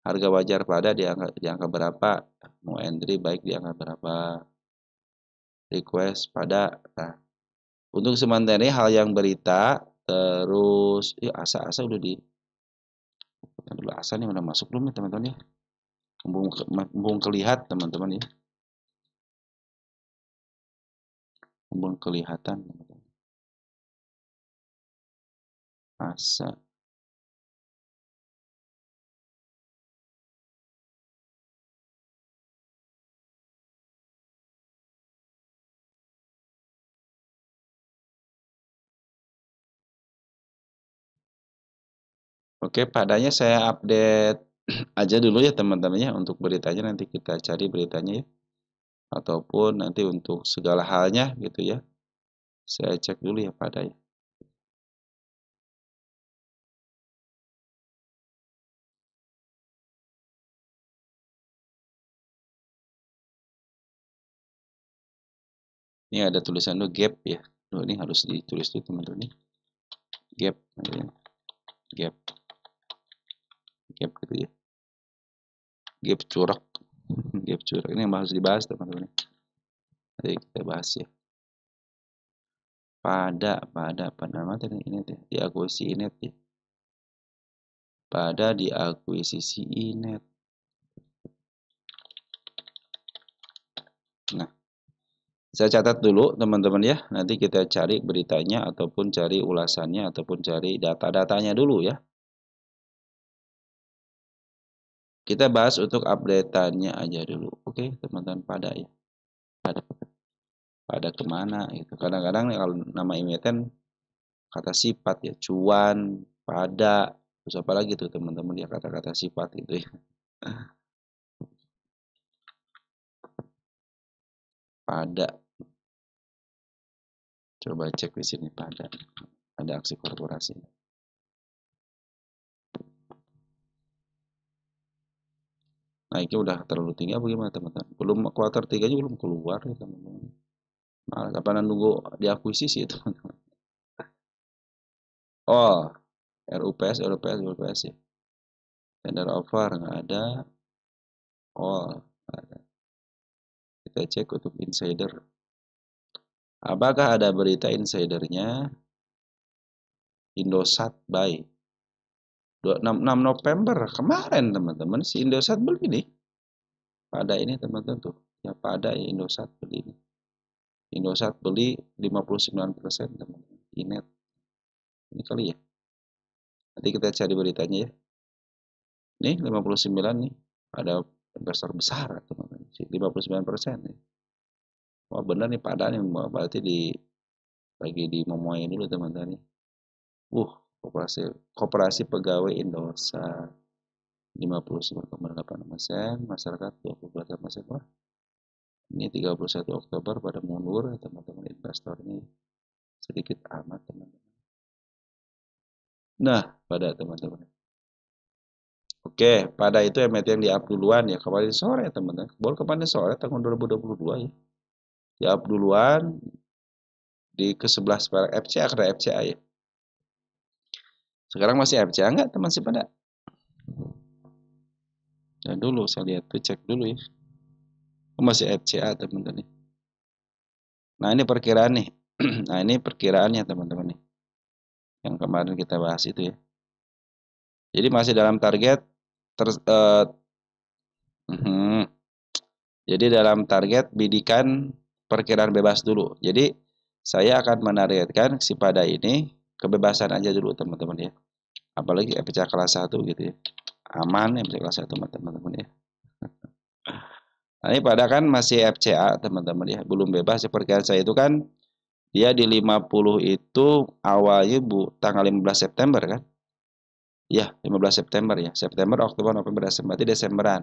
Harga wajar pada di angka berapa? Mau entry baik di angka berapa? Request pada. Nah, untuk sementara hal yang berita terus ya asa-asa udah di dulu asa nih udah masuk belum ya teman-teman ya? Mumpung kelihat teman-teman ya. Mumpung kelihatan teman-teman. Asa. Oke, padanya saya update aja dulu ya teman-teman ya untuk beritanya, nanti kita cari beritanya ya. Ataupun nanti untuk segala halnya gitu ya. Saya cek dulu ya pada ya. Ini ada tulisan tuh gap ya. Ini harus ditulis tuh teman-teman. Gap, gap, gap gitu ya. Gap curok, gap curok. Ini yang harus dibahas teman-teman. Nanti kita bahas ya. Pada nama tadi ini ya. Diakuisisi Inet ya. Pada diakuisisi Inet. Nah, saya catat dulu teman-teman ya. Nanti kita cari beritanya ataupun cari ulasannya ataupun cari data-datanya dulu ya. Kita bahas untuk update-nya aja dulu. Oke, teman-teman pada ya. Pada kemana gitu. Kadang-kadang kalau nama emiten kata sifat ya, cuan, pada, terus apa lagi tuh teman-teman ya kata-kata sifat itu ya. Pada. Coba cek di sini pada. Ada aksi korporasi. Naiknya udah terlalu tinggi apa gimana teman-teman? Belum kuartal 3-nya belum keluar ya teman-teman. Nah, kapan nunggu diakuisisi ya teman-teman? Oh, RUPS, RUPS, RUPS ya. Tender offer nggak ada. Oh, nggak ada. Kita cek untuk insider. Apakah ada berita insidernya? Indosat buy 26 November kemarin teman-teman si Indosat beli nih. Pada ini teman-teman tuh. Ya pada ya Indosat beli ini. Indosat beli 59% teman-teman. Inet. Ini kali ya. Nanti kita cari beritanya ya. Nih 59 nih. Ada investor besar teman-teman. 59% nih. Wah bener nih pada nih berarti lagi di memuai dulu teman-teman. Koperasi koperasi pegawai Indosat 59,8%, masyarakat 22%. Wah, ini 31 Oktober pada mundur teman-teman investor ini sedikit amat teman-teman. Nah, pada teman-teman. Oke, pada itu emiten yang di-up duluan ya kemarin sore teman-teman. Baru kemarin sore tahun 2022 ya. Di-up duluan di ke-11 FCA karena FCA ya. Sekarang masih FCA enggak teman sih pada? Ya dulu saya lihat tuh cek dulu ya. Masih FCA teman-teman. Nah, ini perkiraan nih. Nah, ini perkiraannya teman-teman nih. Yang kemarin kita bahas itu ya. Jadi masih dalam target jadi dalam target bidikan perkiraan bebas dulu. Jadi saya akan menargetkan si pada ini kebebasan aja dulu teman-teman ya. Apalagi FCA kelas 1 gitu ya. Aman ya FCA kelas 1 teman-teman ya. Nah, ini pada kan masih FCA teman-teman ya. Belum bebas ya perkiraan saya itu kan dia di 50 itu awalnya tanggal 15 September kan. Ya, 15 September ya. September, Oktober, November, Desember. Berarti Desemberan.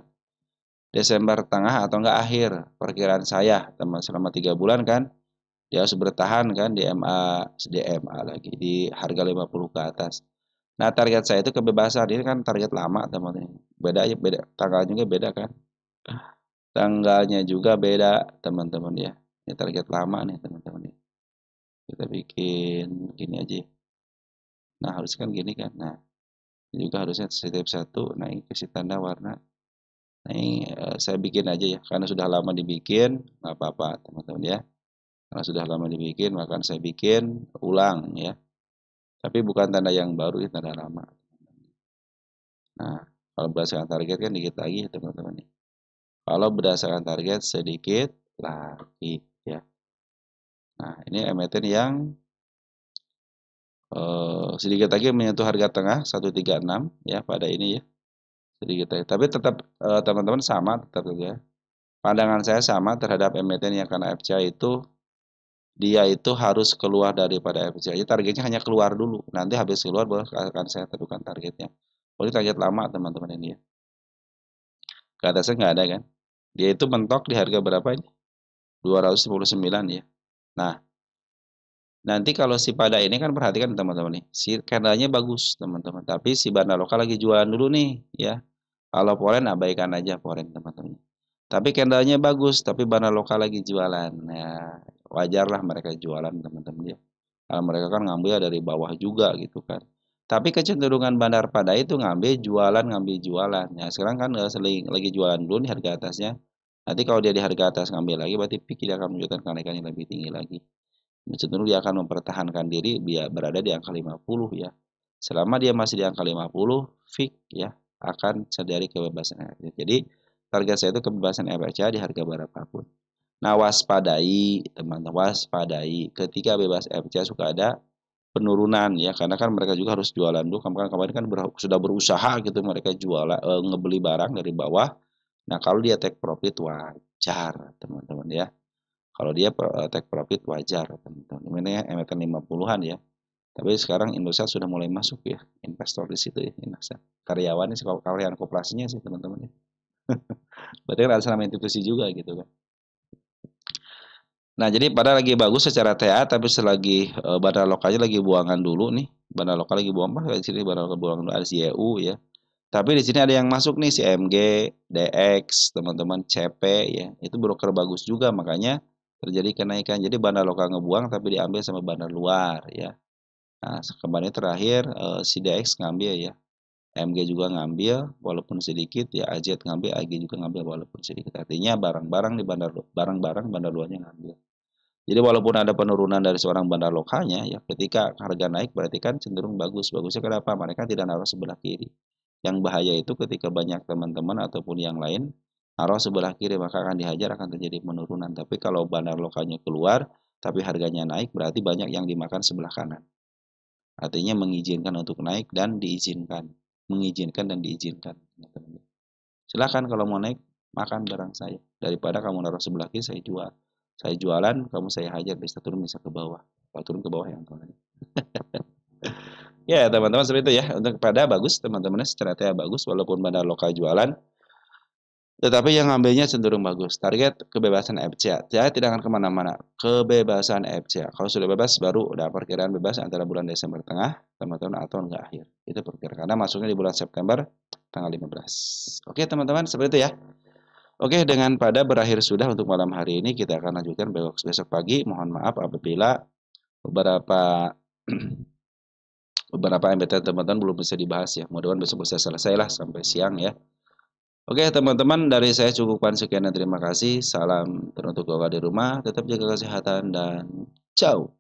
Desember tengah atau enggak akhir perkiraan saya teman selama 3 bulan kan dia harus bertahan kan di DMA lagi di harga 50 ke atas. Nah target saya itu kebebasan ini kan target lama teman-teman. Beda ya beda tanggalnya juga beda kan. Tanggalnya juga beda teman-teman ya. Ini target lama nih teman-teman nih. Kita bikin gini aja. Nah harus kan gini kan. Nah ini juga harusnya setiap satu. Nah ini kasih tanda warna. Nah, ini saya bikin aja ya, karena sudah lama dibikin, nggak apa-apa teman-teman ya. Karena sudah lama dibikin, maka saya bikin ulang ya. Tapi bukan tanda yang baru, ya tanda lama. Nah, kalau berdasarkan target kan dikit lagi teman-teman nih. Kalau berdasarkan target sedikit lagi ya. Nah, ini emiten yang sedikit lagi menyentuh harga tengah 136 ya pada ini ya. Sedikit lagi. Tapi tetap teman-teman sama tetap ya. Pandangan saya sama terhadap emiten yang karena FCA itu dia itu harus keluar daripada FCA. Jadi targetnya hanya keluar dulu. Nanti habis keluar baru akan saya tentukan targetnya. Oh, ini target lama teman-teman ini ya. Ke atasnya nggak ada kan. Dia itu mentok di harga berapa ini? 259 ya. Nah, nanti kalau si pada ini kan perhatikan teman-teman nih. Si candlenya bagus teman-teman. Tapi si Banda Lokal lagi jualan dulu nih ya. Kalau foreign abaikan aja foreign teman-teman. Tapi candlenya bagus, tapi Banda Lokal lagi jualan. Nah, wajarlah mereka jualan teman-teman ya. Kalau mereka kan ngambil dari bawah juga gitu kan. Tapi kecenderungan Bandar pada itu ngambil jualan. Ya sekarang kan lagi jualan dulu nih harga atasnya. Nanti kalau dia di harga atas ngambil lagi, berarti pikir dia akan menunjukkan kenaikan yang lebih tinggi lagi. Cenderung dia akan mempertahankan diri biar berada di angka 50 ya. Selama dia masih di angka 50, fix ya akan sadari kebebasan FCA. Jadi target saya itu kebebasan FCA di harga berapapun. Nah, waspadai teman-teman, waspadai ketika bebas FCA suka ada penurunan ya karena kan mereka juga harus jualan dulu kemarin kan sudah berusaha gitu mereka ngebeli barang dari bawah. Nah, kalau dia take profit wajar teman-teman ya. Kalau dia take profit wajar teman-teman. Ini emiten 50-an ya. Tapi sekarang Indosat sudah mulai masuk ya investor di situ ya. Indosat. Karyawannya sih karyawan koperasinya sih teman-teman ya. Berarti kan ada sama institusi juga gitu kan. Nah, jadi pada lagi bagus secara TA, tapi selagi bandar lokalnya lagi buangan dulu nih. Bandar lokal lagi buang apa? Di sini bandar lokal buangan dulu ada si YU ya. Tapi di sini ada yang masuk nih si MG, DX, teman-teman CP ya. Itu broker bagus juga makanya terjadi kenaikan. Jadi bandar lokal ngebuang tapi diambil sama bandar luar ya. Nah, kemarin terakhir si DX ngambil ya. MG juga ngambil walaupun sedikit ya, AZ ngambil, AG juga ngambil walaupun sedikit. Artinya barang-barang di barang-barang bandar luarnya ngambil. Jadi walaupun ada penurunan dari seorang bandar lokalnya ya, ketika harga naik berarti kan cenderung bagus. Bagusnya kenapa? Mereka tidak naruh sebelah kiri. Yang bahaya itu ketika banyak teman-teman ataupun yang lain naruh sebelah kiri, maka akan dihajar, akan terjadi penurunan. Tapi kalau bandar lokalnya keluar tapi harganya naik, berarti banyak yang dimakan sebelah kanan. Artinya mengizinkan untuk naik dan diizinkan. Mengizinkan dan diizinkan. Silahkan kalau mau naik, makan barang saya. Daripada kamu naruh sebelah kiri, saya jual. Saya jualan, kamu saya hajar, bisa turun, bisa ke bawah. Kalau turun ke bawah yang kau naik. Ya, teman-teman seperti itu ya. Untuk pada bagus, teman-temannya secara TA bagus, walaupun bandar lokal jualan. Tetapi yang ngambilnya cenderung bagus. Target kebebasan FCA. Dia tidak akan kemana-mana. Kebebasan FCA. Kalau sudah bebas, baru udah perkiraan bebas antara bulan Desember tengah, teman-teman, atau enggak akhir. Itu perkiraan. Karena masuknya di bulan September, tanggal 15. Oke, teman-teman, seperti itu ya. Oke, dengan pada berakhir sudah untuk malam hari ini, kita akan lanjutkan besok pagi. Mohon maaf apabila beberapa MBT teman-teman belum bisa dibahas ya. Mudah-mudahan besok bisa selesai lah sampai siang ya. Oke teman-teman, dari saya cukupkan sekian dan terima kasih. Salam teruntuk keluarga di rumah, tetap jaga kesehatan dan ciao.